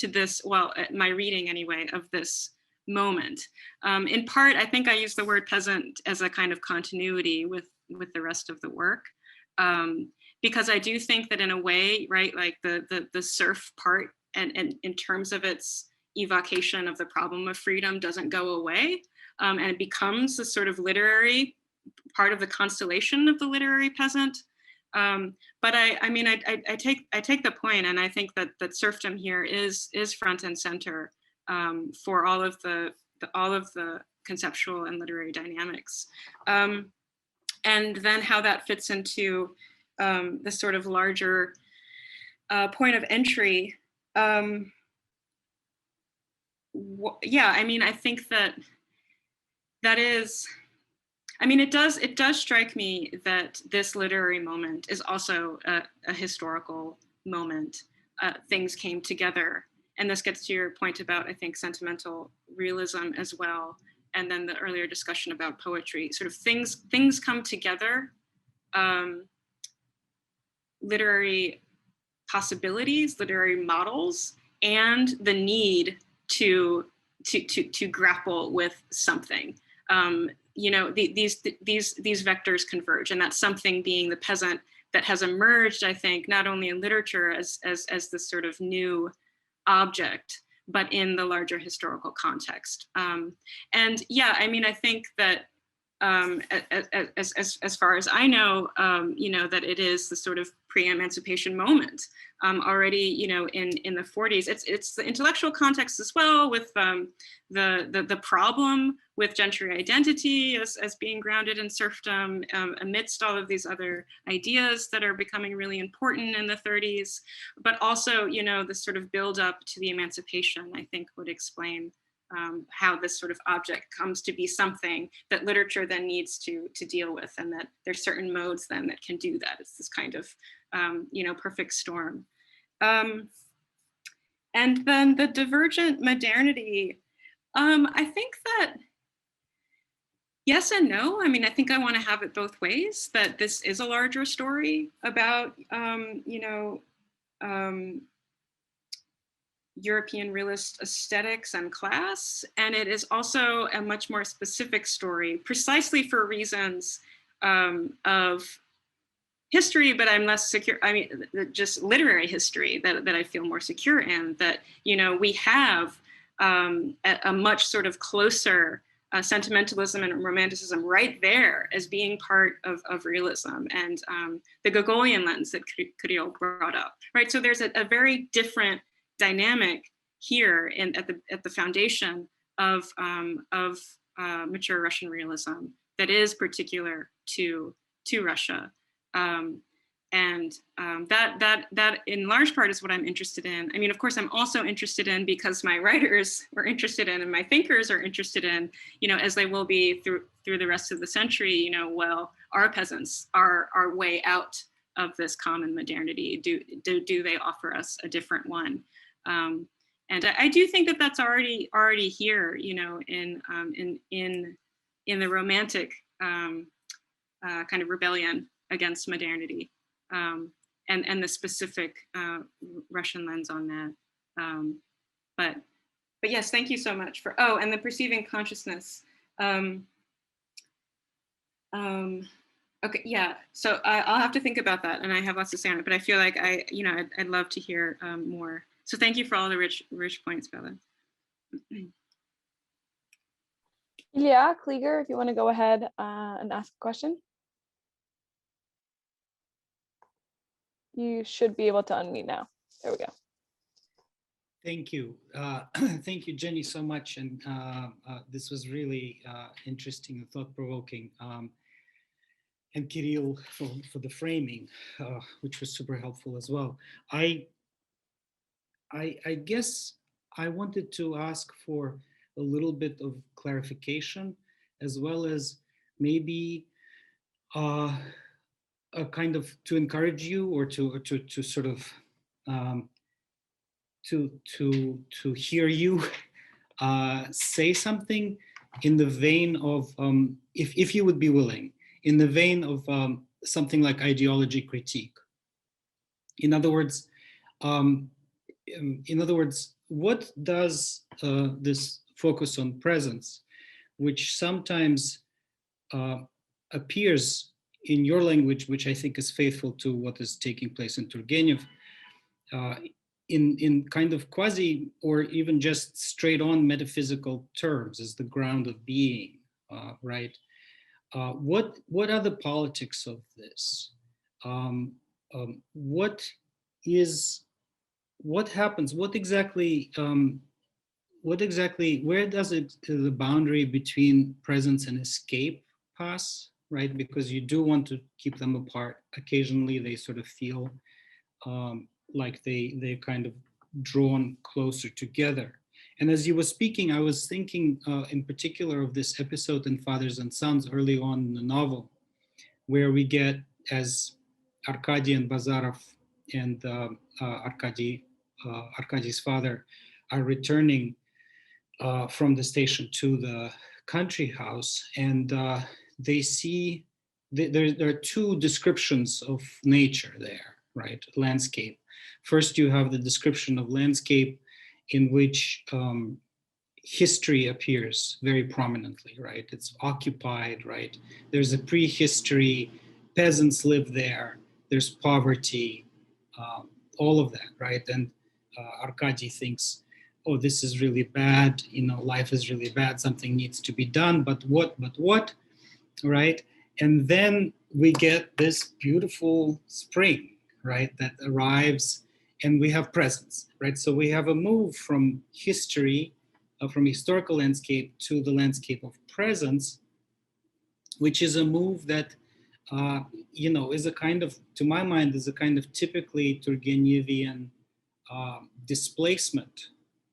this, well, my reading anyway, of this moment. In part, I think I use the word peasant as a kind of continuity with the rest of the work. Because I do think that in a way, right, like the serf part and in terms of its evocation of the problem of freedom doesn't go away, and it becomes a sort of literary part of the constellation of the literary peasant. But I mean, I take the point, and I think that serfdom here is front and center for all of the conceptual and literary dynamics. And then how that fits into the sort of larger point of entry. Yeah, I mean, I think that is, I mean, it does strike me that this literary moment is also a historical moment. Things came together, and this gets to your point about, I think, sentimental realism as well, and then the earlier discussion about poetry. Sort of things come together, literary possibilities, literary models, and the need to grapple with something. You know, these vectors converge, and that's something being the peasant that has emerged, I think, not only in literature as this sort of new object, but in the larger historical context. And yeah, I mean, I think that as far as I know, that it is the sort of pre-emancipation moment already, in the 40s. It's the intellectual context as well, with the problem with gentry identity as being grounded in serfdom, amidst all of these other ideas that are becoming really important in the 30s. But also, this sort of build up to the emancipation, I think, would explain how this sort of object comes to be something that literature then needs to deal with, and that there's certain modes then that can do that. It's this kind of, perfect storm. And then the divergent modernity, I think that yes and no. I mean, I think I want to have it both ways, that this is a larger story about, European realist aesthetics and class. And it is also a much more specific story, precisely for reasons of history, but I'm less secure. I mean, just literary history that I feel more secure in, that, we have a much sort of closer sentimentalism and romanticism right there as being part of realism, and the Gogolian lens that Kirill brought up, right? So there's a very different dynamic here at the foundation of mature Russian realism that is particular to Russia. That in large part is what I'm interested in. I mean, of course, I'm also interested in, because my writers were interested in and my thinkers are interested in, as they will be through the rest of the century, well, our peasants are our way out of this common modernity. Do they offer us a different one? And I do think that that's already here, in the romantic kind of rebellion against modernity, and the specific Russian lens on that. But yes, thank you so much for, and the perceiving consciousness. Okay, yeah, so I'll have to think about that, and I have lots to say on it, but I feel like I'd love to hear more. So thank you for all the rich points, Bella. Yeah, Klieger, if you want to go ahead and ask a question. You should be able to unmute now. There we go. Thank you. Thank you, Jenny, so much. And this was really interesting and thought-provoking. And Kirill for the framing, which was super helpful as well. I guess I wanted to ask for a little bit of clarification, as well as maybe a kind of to encourage you, or to sort of to hear you say something in the vein of, if you would be willing, in the vein of something like ideology critique. In other words, what does this focus on presence, which sometimes appears in your language, which I think is faithful to what is taking place in Turgenev, in kind of quasi or even just straight on metaphysical terms as the ground of being, right? What are the politics of this? What happens? What exactly? Where does the boundary between presence and escape pass? Right, because you do want to keep them apart. Occasionally, they sort of feel like they're kind of drawn closer together. And as you were speaking, I was thinking in particular of this episode in Fathers and Sons early on in the novel, where we get, as Arkady and Bazarov and Arkady's father are returning from the station to the country house, and they see, there are two descriptions of nature there, right? Landscape. First, you have the description of landscape in which history appears very prominently, right? It's occupied, right? There's a prehistory, peasants live there, there's poverty, all of that, right? And Arkady thinks, oh, this is really bad, life is really bad, something needs to be done, but what? right? And then we get this beautiful spring, right, that arrives, and we have presence, right? So we have a move from history, from historical landscape to the landscape of presence, which is a move that, is a kind of, to my mind, is a kind of typically Turgenevian displacement,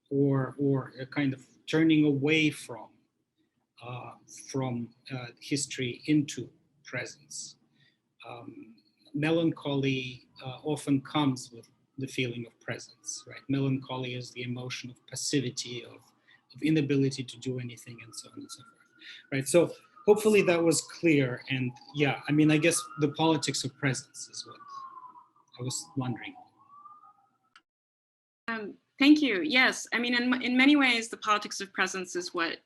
or a kind of turning away from history into presence. Melancholy often comes with the feeling of presence, right? Melancholy is the emotion of passivity, of inability to do anything, and so on and so forth, right? So hopefully that was clear. And yeah, I mean, I guess the politics of presence is what I was wondering. Thank you. Yes, I mean, in many ways, the politics of presence is what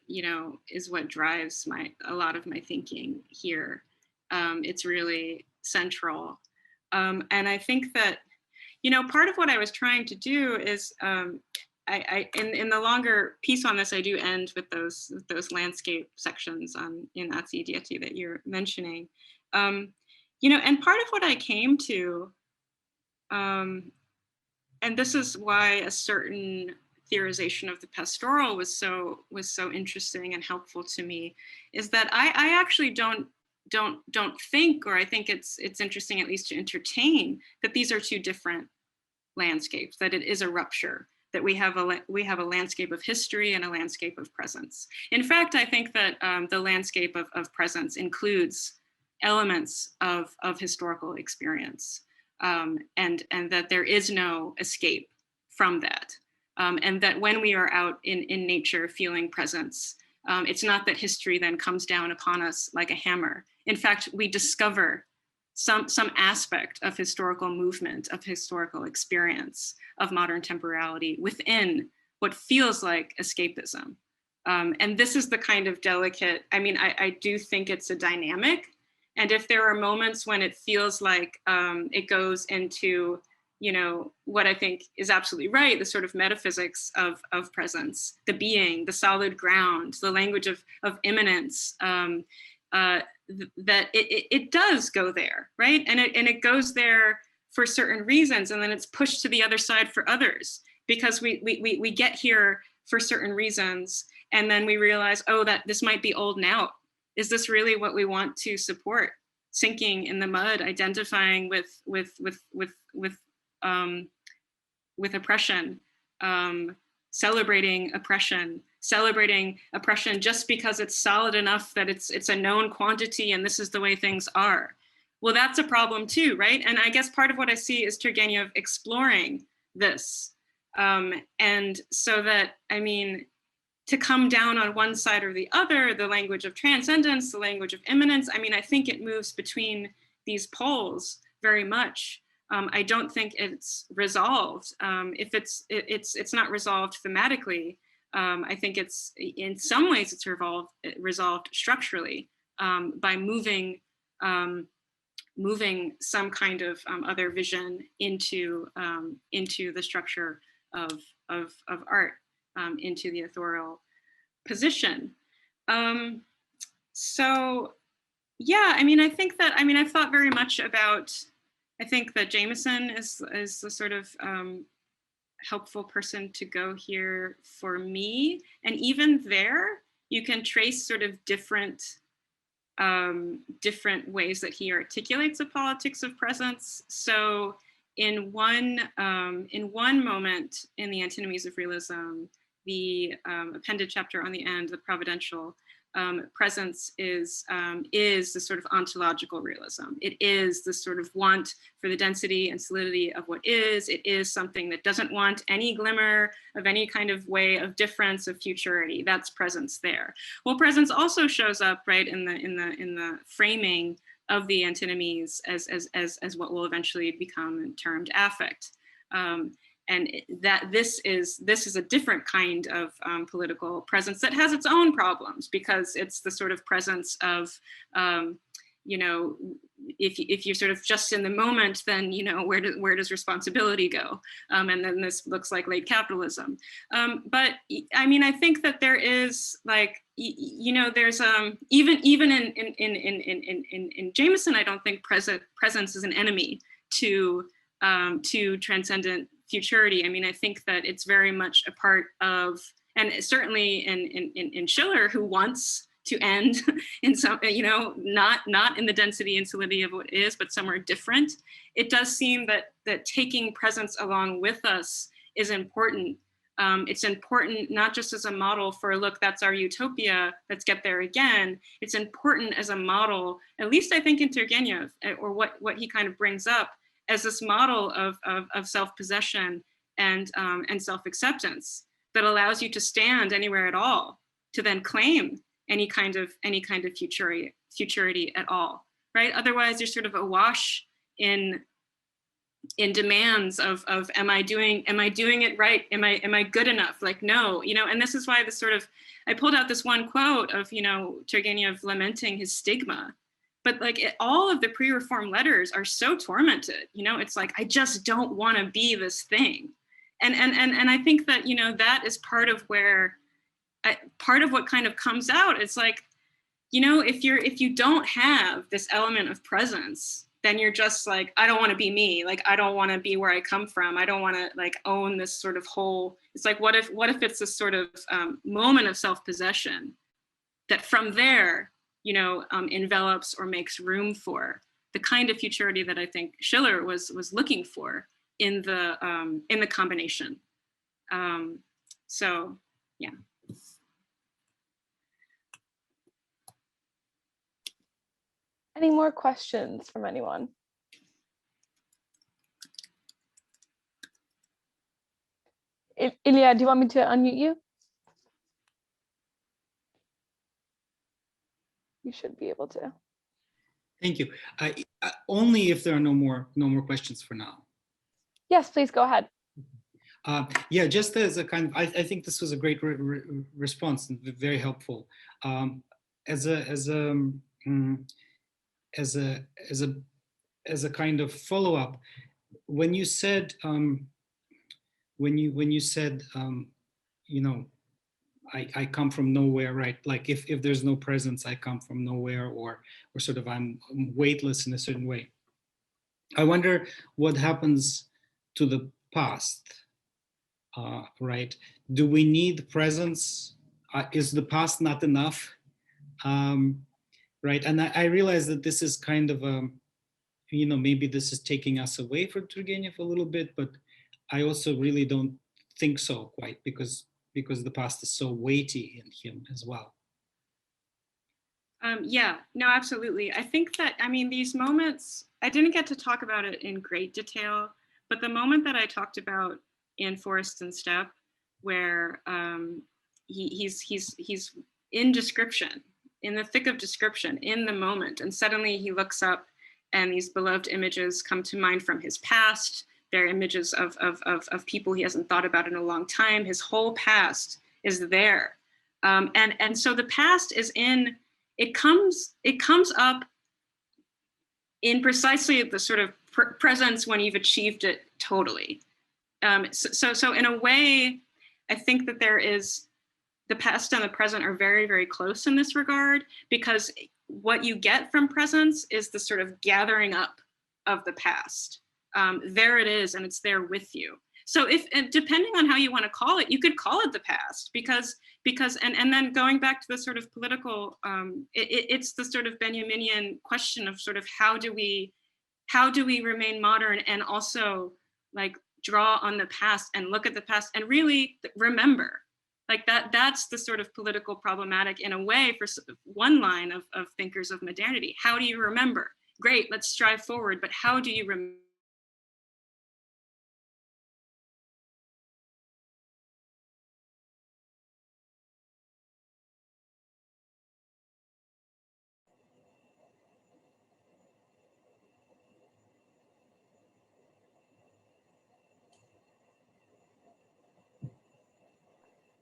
drives a lot of my thinking here. It's really central, and I think that part of what I was trying to do is in the longer piece on this, I do end with those landscape sections in Atsi Dieti that you're mentioning, and part of what I came to. And this is why a certain theorization of the pastoral was so interesting and helpful to me, is that I actually don't think, or I think it's interesting at least to entertain, that these are two different landscapes, that it is a rupture, that we have a landscape of history and a landscape of presence. In fact, I think that the landscape of presence includes elements of historical experience. And that there is no escape from that. And that when we are out in nature feeling presence, it's not that history then comes down upon us like a hammer. In fact, we discover some aspect of historical movement, of historical experience, of modern temporality within what feels like escapism. And this is the kind of delicate, I do think it's a dynamic. And if there are moments when it feels like it goes into, what I think is absolutely right, the sort of metaphysics of presence, the being, the solid ground, the language of immanence, that it does go there, right? And it goes there for certain reasons, and then it's pushed to the other side for others, because we get here for certain reasons, and then we realize, oh, that this might be old now. Is this really what we want to support? Sinking in the mud, identifying with oppression, celebrating oppression just because it's solid enough that it's a known quantity and this is the way things are. Well, that's a problem too, right? And I guess part of what I see is Turgenev exploring this, and so that to come down on one side or the other, the language of transcendence, the language of immanence. I think it moves between these poles very much. I don't think it's resolved. If it's not resolved thematically, I think it's in some ways it's resolved structurally by moving some kind of other vision into the structure of art. Into the authorial position. So yeah, I think that, I've thought very much about, I think that Jameson is the sort of helpful person to go here for me. And even there, you can trace sort of different ways that he articulates the politics of presence. So in one moment in the Antinomies of Realism, the appended chapter on the end, the providential, presence is the sort of ontological realism. It is the sort of want for the density and solidity of what is. It is something that doesn't want any glimmer of any kind of way of difference, of futurity. That's presence there. Well, presence also shows up, right, in the framing of the antinomies as what will eventually become termed affect. And that this is a different kind of political presence that has its own problems, because it's the sort of presence of, if you're sort of just in the moment, then, you know, where does responsibility go? And then this looks like late capitalism. But I mean, I think that there is like, you know, there's even in Jameson, I don't think presence is an enemy to transcendent futurity. I mean, I think that it's very much a part of, and certainly in Schiller, who wants to end in some, you know, not in the density and solidity of what is, but somewhere different. It does seem that taking presence along with us is important. It's important not just as a model for, look, that's our utopia, let's get there again. It's important as a model, at least I think in Turgenev, or what he kind of brings up as this model of self-possession and self-acceptance that allows you to stand anywhere at all, to then claim any kind of futurity at all, right? Otherwise, you're sort of awash in demands of am I doing it right? Am I good enough? Like, no, you know. And this is why this sort of, I pulled out this one quote of, you know, Turgenev lamenting his stigma, but like all of the pre-reform letters are so tormented. You know, it's like, I just don't want to be this thing, and I think that, you know, that is part of where. Part of what kind of comes out, it's like, you know, if you don't have this element of presence, then you're just like, I don't want to be me. Like, I don't want to be where I come from. I don't want to like own this sort of whole, it's like, what if it's this sort of moment of self-possession that from there, you know, envelops or makes room for the kind of futurity that I think Schiller was looking for in the combination. So, yeah. Any more questions from anyone? Ilya, do you want me to unmute you? You should be able to. Thank you. Only if there are no more questions for now. Yes, please go ahead. Yeah, just as a kind of, I think this was a great response and very helpful. As a kind of follow-up, when you said you know, I come from nowhere, right? Like if there's no presence, I come from nowhere, or sort of I'm weightless in a certain way. I wonder what happens to the past, right? Do we need presence? Is the past not enough? Right, and I realize that this is kind of you know, maybe this is taking us away from Turgenev a little bit, but I also really don't think so quite, because the past is so weighty in him as well. Yeah, no, absolutely. I think that, I mean, these moments, I didn't get to talk about it in great detail, but the moment that I talked about in Forest and Steppe, where he's in description, in the thick of description, in the moment, and suddenly he looks up and these beloved images come to mind from his past. They're images of people he hasn't thought about in a long time. His whole past is there. And so the past is in, it comes up in precisely the sort of presence when you've achieved it totally. So in a way, I think that there is, the past and the present are very, very close in this regard, because what you get from presence is the sort of gathering up of the past. There it is, and it's there with you. So depending on how you want to call it, you could call it the past, because and then going back to the sort of political, it's the sort of Benjaminian question of sort of how do we remain modern and also like draw on the past and look at the past and really remember. Like that's the sort of political problematic in a way for one line of thinkers of modernity. How do you remember? Great, let's strive forward, but how do you remember?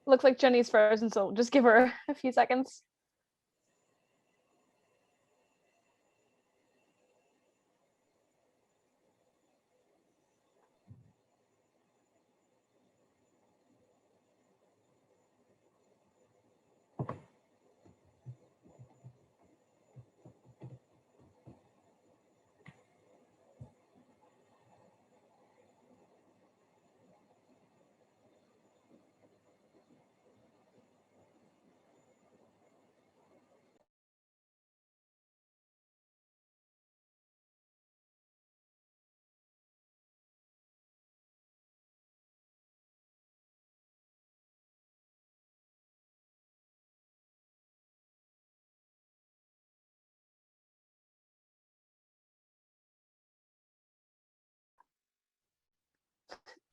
Looks like Jenny's frozen, so just give her a few seconds.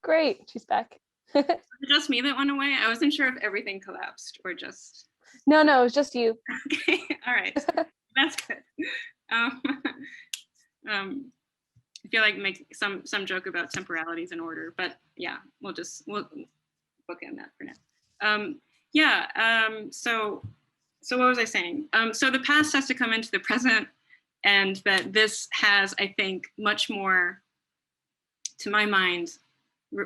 Great, she's back. Was it just me that went away? I wasn't sure if everything collapsed or just. No, it was just you. Okay, all right, that's good. I feel like make some joke about temporalities in order, but yeah, we'll bookend that for now. So what was I saying? So the past has to come into the present, and that this has, I think, much more, to my mind,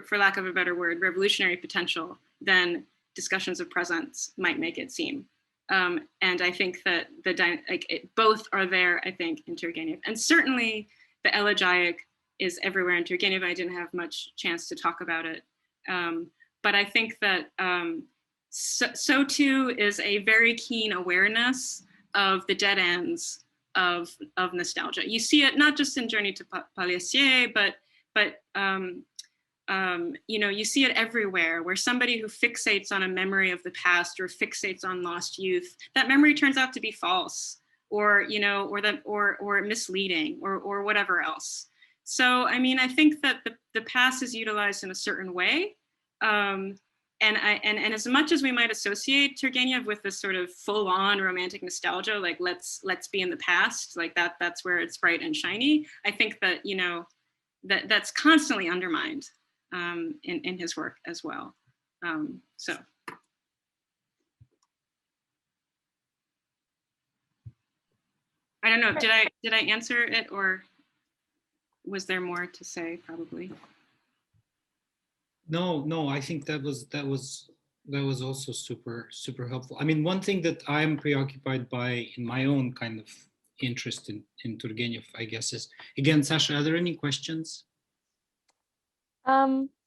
for lack of a better word, revolutionary potential than discussions of presence might make it seem. And I think that both are there, I think, in Turgenev. And certainly the elegiac is everywhere in Turgenev. I didn't have much chance to talk about it. But I think that so too is a very keen awareness of the dead ends of nostalgia. You see it not just in Journey to Palacier, but you see it everywhere, where somebody who fixates on a memory of the past or fixates on lost youth, that memory turns out to be false, or misleading, or whatever else. So, I mean, I think that the past is utilized in a certain way, and as much as we might associate Turgenev with this sort of full-on romantic nostalgia, like let's be in the past, like that's where it's bright and shiny. I think that that's constantly undermined in his work as well. So. I don't know, did I answer it, or was there more to say? Probably. No, I think that was also super helpful. I mean, one thing that I'm preoccupied by in my own kind of interest in Turgenev, I guess, is, again, Sasha, are there any questions?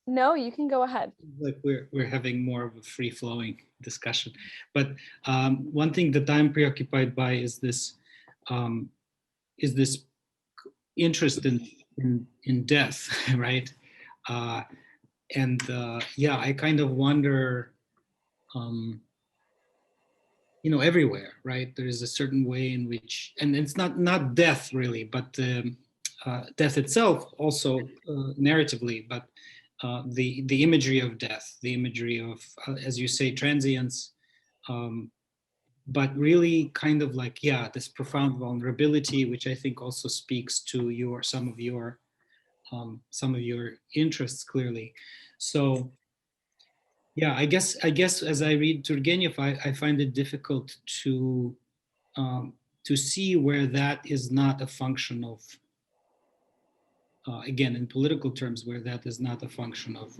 No, you can go ahead. Like we're having more of a free-flowing discussion, but one thing that I'm preoccupied by is this interest in death, right? I kind of wonder, everywhere, right? There is a certain way in which, and it's not death really, but death itself also narratively, but the imagery of death, the imagery of, as you say, transience, but really kind of like, this profound vulnerability, which I think also speaks to some of your interests clearly. So I guess as I read Turgenev, I find it difficult to see where that is not a function of, again, in political terms, where that is not a function of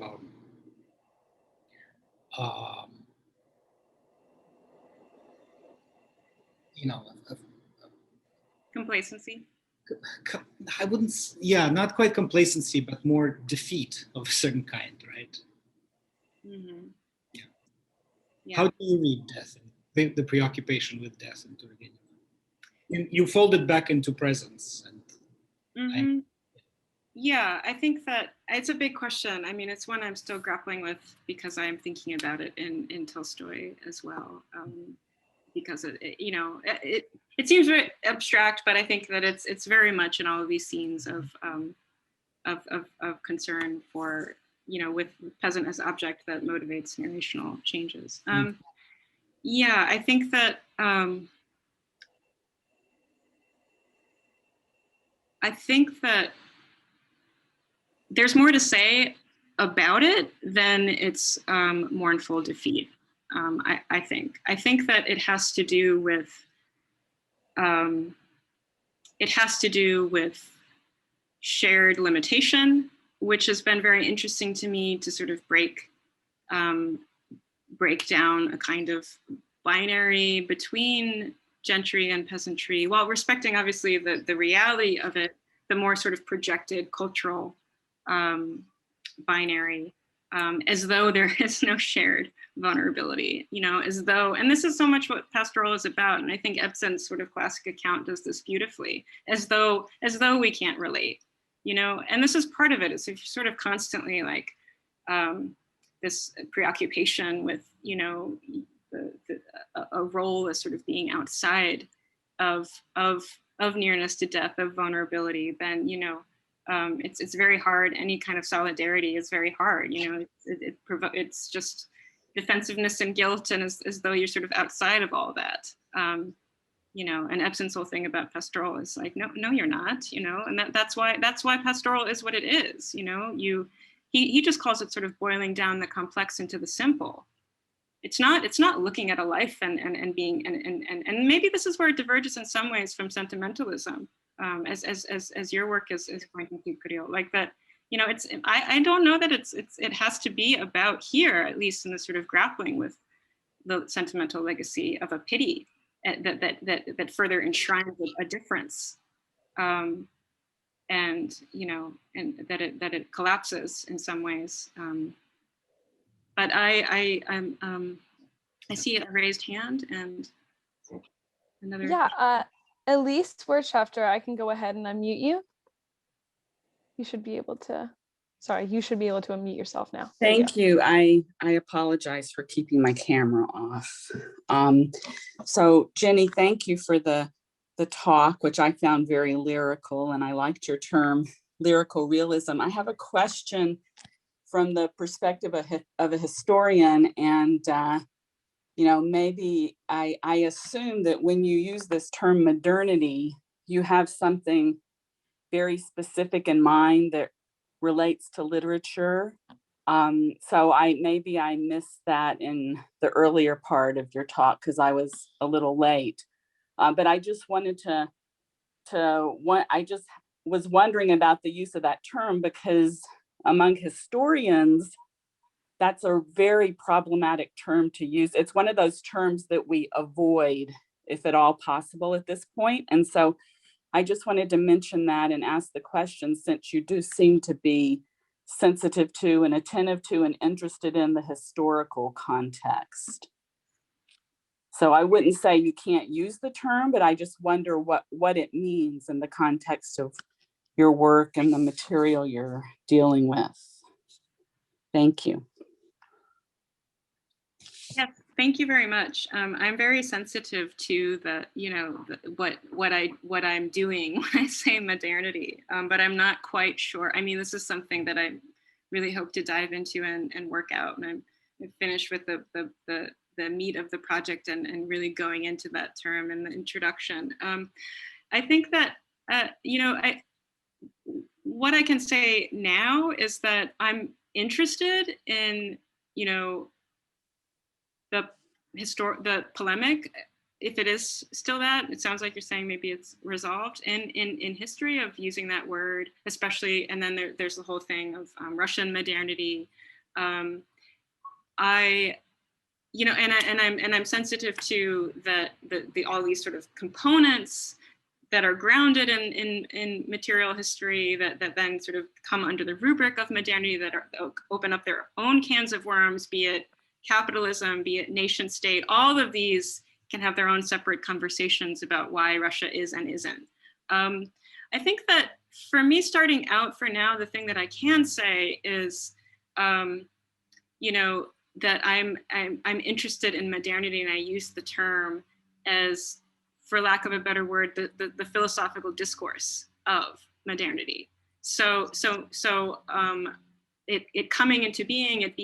Complacency. I wouldn't, not quite complacency, but more defeat of a certain kind, right? Mm-hmm. Yeah. How do you read death, the preoccupation with death in Turgenev? You fold it back into presence. And I think that it's a big question. I mean, it's one I'm still grappling with, because I'm thinking about it in Tolstoy as well. Because it seems very abstract, but I think that it's very much in all of these scenes of concern for, with peasant as object that motivates narrational changes. I think that there's more to say about it than its mournful defeat. I think that it has to do with shared limitation, which has been very interesting to me to sort of break down a kind of binary between gentry and peasantry, while respecting obviously the reality of it, the more sort of projected cultural binary, as though there is no shared vulnerability, as though, and this is so much what Pastoral is about, and I think Ebsen's sort of classic account does this beautifully, as though we can't relate, and this is part of it, is if you're sort of constantly like this preoccupation with, a role as sort of being outside of nearness to death, of vulnerability, then, It's very hard. Any kind of solidarity is very hard. You know, it's just defensiveness and guilt, and as though you're sort of outside of all that. You know, and Ebsen's whole thing about pastoral is like, no, you're not. You know, and that's why pastoral is what it is. You know, he just calls it sort of boiling down the complex into the simple. It's not looking at a life and being and maybe this is where it diverges in some ways from sentimentalism, as your work is pointing to, Creel, like that. You know, I don't know that it has to be about here, at least in the sort of grappling with the sentimental legacy of a pity that further enshrines a difference, and you know, and that it collapses in some ways. But I see a raised hand and another. Yeah, Elise Wirtschafter, I can go ahead and unmute you. You should be able to, sorry, you should be able to unmute yourself now. Thank you. I apologize for keeping my camera off. So Jenny, thank you for the talk, which I found very lyrical, and I liked your term, lyrical realism. I have a question from the perspective of a historian, and you know, maybe I assume that when you use this term modernity, you have something very specific in mind that relates to literature. So maybe I missed that in the earlier part of your talk because I was a little late. But I just wanted I just was wondering about the use of that term, because among historians, that's a very problematic term to use. It's one of those terms that we avoid, if at all possible at this point. And so I just wanted to mention that and ask the question, since you do seem to be sensitive to and attentive to and interested in the historical context. So I wouldn't say you can't use the term, but I just wonder what it means in the context of your work and the material you're dealing with. Thank you. Yes, thank you very much. I'm very sensitive to the, you know, what I'm doing when I say modernity, but I'm not quite sure. I mean, this is something that I really hope to dive into and work out. And I'm finished with the meat of the project and really going into that term in the introduction. I think that, you know, what I can say now is that I'm interested in, you know, the polemic, if it is still that. It sounds like you're saying maybe it's resolved in history of using that word, especially, and then there's the whole thing of Russian modernity. You know, and I'm sensitive to the all these sort of components that are grounded in material history that then sort of come under the rubric of modernity, that open up their own cans of worms, be it capitalism, be it nation state. All of these can have their own separate conversations about why Russia is and isn't. I think that for me, starting out for now, the thing that I can say is, you know, that I'm interested in modernity, and I use the term as, for lack of a better word, the philosophical discourse of modernity. So it coming into being, it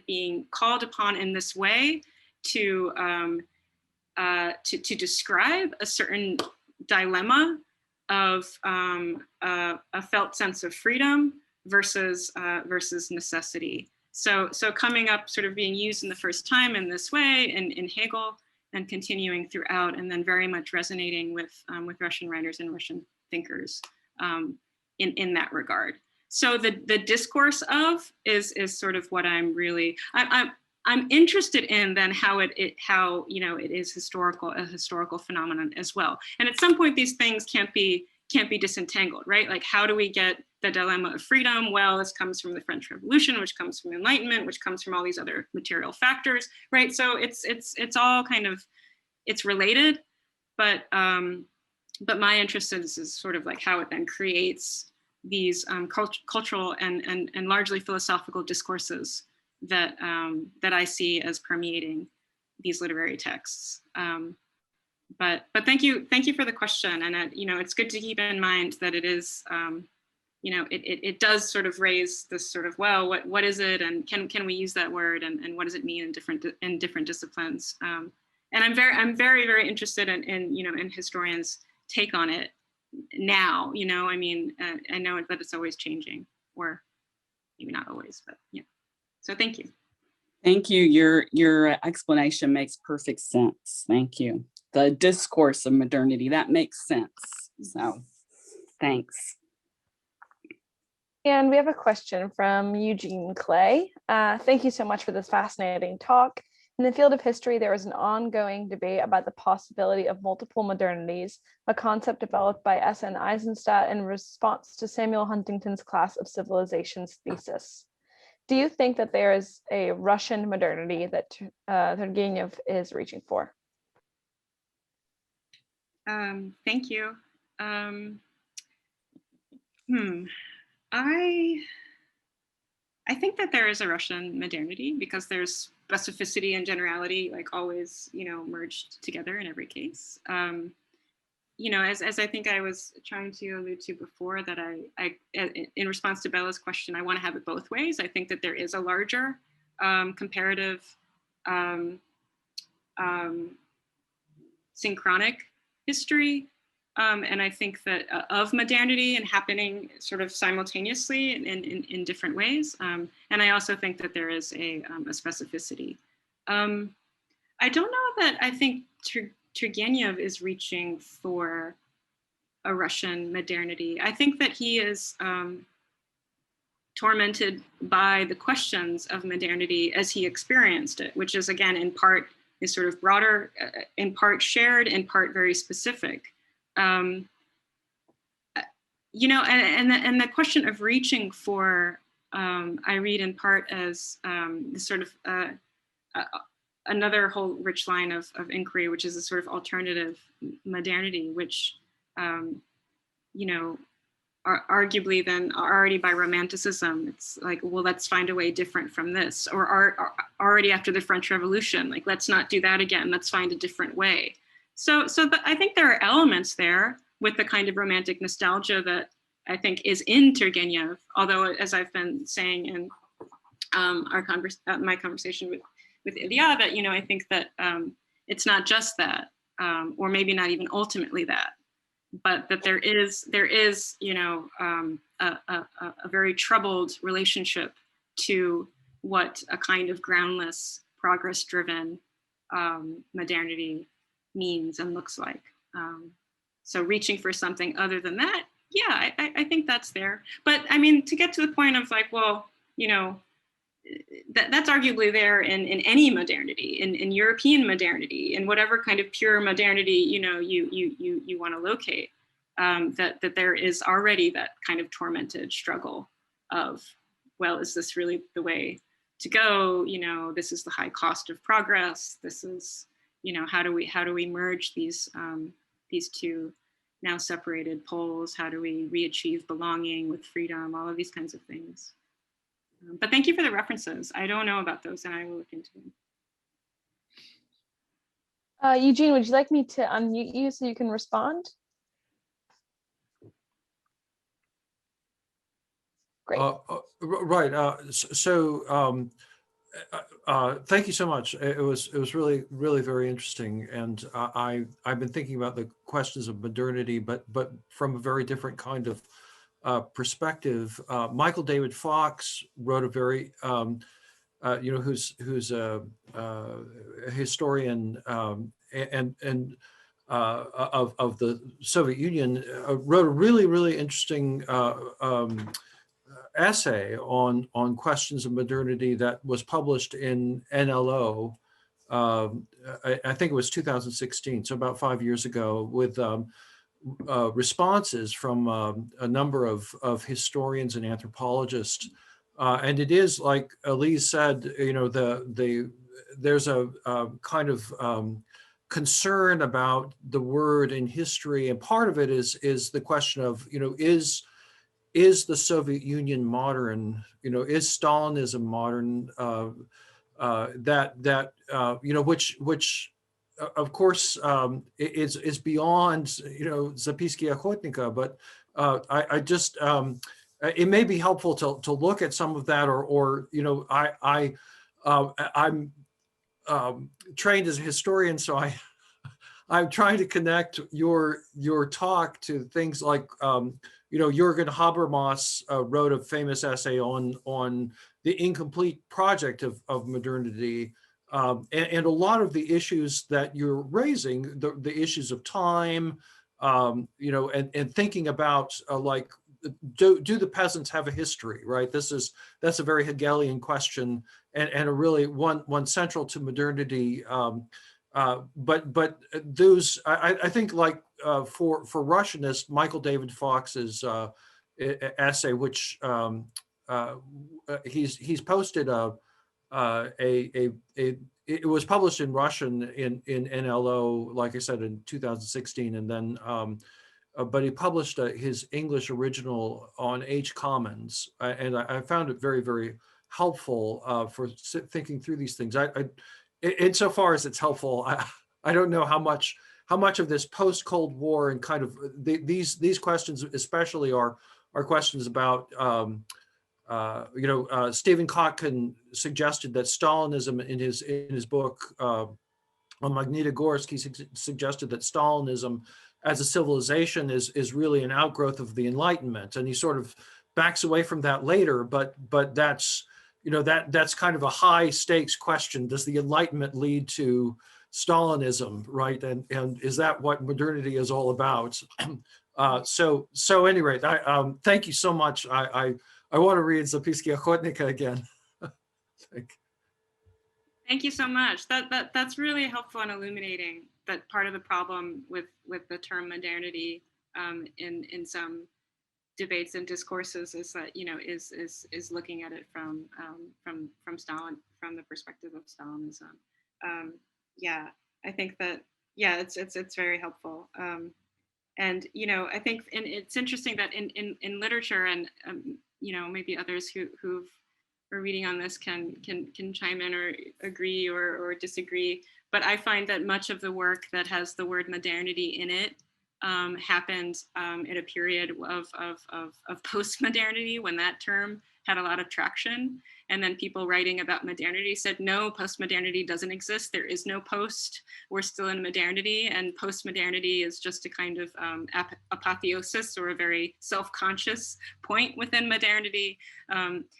being called upon in this way to describe a certain dilemma of a felt sense of freedom versus necessity. So coming up, sort of being used in the first time in this way in Hegel, and continuing throughout, and then very much resonating with Russian writers and Russian thinkers in that regard. So the discourse of is sort of what I'm really I'm interested in, then how you know, it is a historical phenomenon as well. And at some point these things can't be disentangled, right? Like, how do we get the dilemma of freedom? Well, this comes from the French Revolution, which comes from Enlightenment, which comes from all these other material factors, right? So it's all kind of, it's related, but my interest is sort of like how it then creates these cultural and largely philosophical discourses that I see as permeating these literary texts. But thank you for the question, and you know, it's good to keep in mind that it is it does sort of raise this sort of, well, what is it, and can we use that word, and what does it mean in different disciplines? And I'm very interested in historians' take on it now. I mean, I know that it's always changing, or maybe not always, but yeah. So thank you. Thank you. Your explanation makes perfect sense. Thank you. The discourse of modernity, that makes sense. So thanks. And we have a question from Eugene Clay. Thank you so much for this fascinating talk. In the field of history, there is an ongoing debate about the possibility of multiple modernities, a concept developed by S.N. Eisenstadt in response to Samuel Huntington's Class of Civilizations thesis. Do you think that there is a Russian modernity that Turgenev is reaching for? Thank you. I think that there is a Russian modernity because there's specificity and generality, like always, merged together in every case. As I think I was trying to allude to before, that I in response to Bella's question, I want to have it both ways. I think that there is a larger comparative synchronic history. And I think that of modernity and happening sort of simultaneously in different ways. And I also think that there is a specificity. I don't know that I think Turgenev is reaching for a Russian modernity. I think that he is tormented by the questions of modernity as he experienced it, which is, again, in part is sort of broader, in part shared, in part very specific. And the question of reaching for, I read in part as this sort of another whole rich line of inquiry, which is a sort of alternative modernity, which, arguably then already by romanticism, it's like, well, let's find a way different from this, or already after the French Revolution, like, let's not do that again, let's find a different way. So I think there are elements there with the kind of romantic nostalgia that I think is in Turgenev, although, as I've been saying in my conversation with Ilya, that, I think that it's not just that, or maybe not even ultimately that, but that there is a very troubled relationship to what a kind of groundless, progress-driven modernity means and looks like. So reaching for something other than that, yeah, I think that's there. But I mean, to get to the point of like, well, that's arguably there in any modernity, in European modernity, in whatever kind of pure modernity you want to locate, that there is already that kind of tormented struggle of, well, is this really the way to go? This is the high cost of progress. This is, how do we merge these two now separated poles? How do we re-achieve belonging with freedom? All of these kinds of things. But thank you for the references. I don't know about those, and I will look into them. Eugene, would you like me to unmute you so you can respond? Great. Right. Thank you so much. It was really very interesting, and I've been thinking about the questions of modernity, but from a very different kind of perspective. Michael David Fox wrote a very who's a historian and of the Soviet Union, wrote a really interesting essay on questions of modernity that was published in NLO. I think it was 2016, so about 5 years ago, with responses from a number of historians and anthropologists. And it is, like Elise said, there's a kind of concern about the word in history, and part of it is the question of, is the Soviet Union modern? Is Stalinism modern? Which of course is beyond Zapiski Охотника, but I just it may be helpful to look at some of that, or you know, I'm trained as a historian, so I'm trying to connect your talk to things like, you know, Jürgen Habermas wrote a famous essay on the incomplete project of modernity, and a lot of the issues that you're raising, the issues of time, you know, and thinking about like, do the peasants have a history, right? That's a very Hegelian question, and a really one central to modernity. But those, I think, like for Russianist, Michael David Fox's essay, which he's posted it was published in Russian in NLO, like I said, in 2016, and then but he published his English original on H Commons, and I found it very, very helpful for thinking through these things. Insofar as it's helpful, I don't know how much of this post-Cold War and kind of these questions especially are questions about, you know, Stephen Kotkin suggested that Stalinism in his book on Magnitogorsk, he suggested that Stalinism as a civilization is really an outgrowth of the Enlightenment, and he sort of backs away from that later, but that's, you know, that's kind of a high stakes question. Does the Enlightenment lead to Stalinism, right? And is that what modernity is all about? So at any rate, thank you so much. I want to read Zapiski Ochotnika again. Thank you so much. That's really helpful and illuminating that part of the problem with the term modernity in some debates and discourses is that, you know, is looking at it from Stalin, from the perspective of Stalinism. Yeah, I think that, yeah, it's very helpful. And, you know, I think, and it's interesting that in literature, and you know, maybe others who are reading on this can chime in or agree or disagree, but I find that much of the work that has the word modernity in it happened in a period of post-modernity, when that term had a lot of traction. And then people writing about modernity said, no, post-modernity doesn't exist. There is no post. We're still in modernity. And post-modernity is just a kind of apotheosis, or a very self-conscious point within modernity.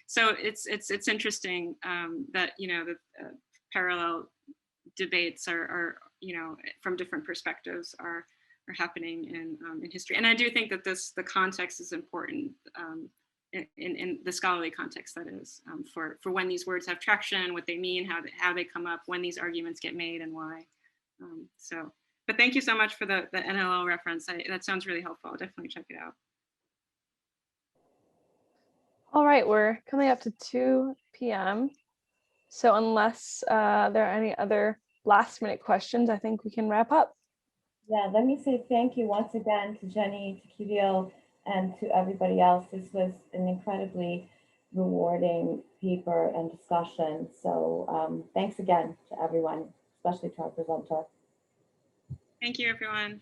So it's interesting that, you know, the parallel debates are, you know, from different perspectives are happening in history. And I do think that the context is important, in the scholarly context, that is, for when these words have traction, what they mean, how they come up, when these arguments get made, and why. So, but thank you so much for the NLO reference. That sounds really helpful. I'll definitely check it out. All right, we're coming up to 2 p.m. So unless there are any other last minute questions, I think we can wrap up. Yeah, let me say thank you once again to Jenny, to Kirill, and to everybody else. This was an incredibly rewarding paper and discussion. So thanks again to everyone, especially to our presenter. Thank you, everyone.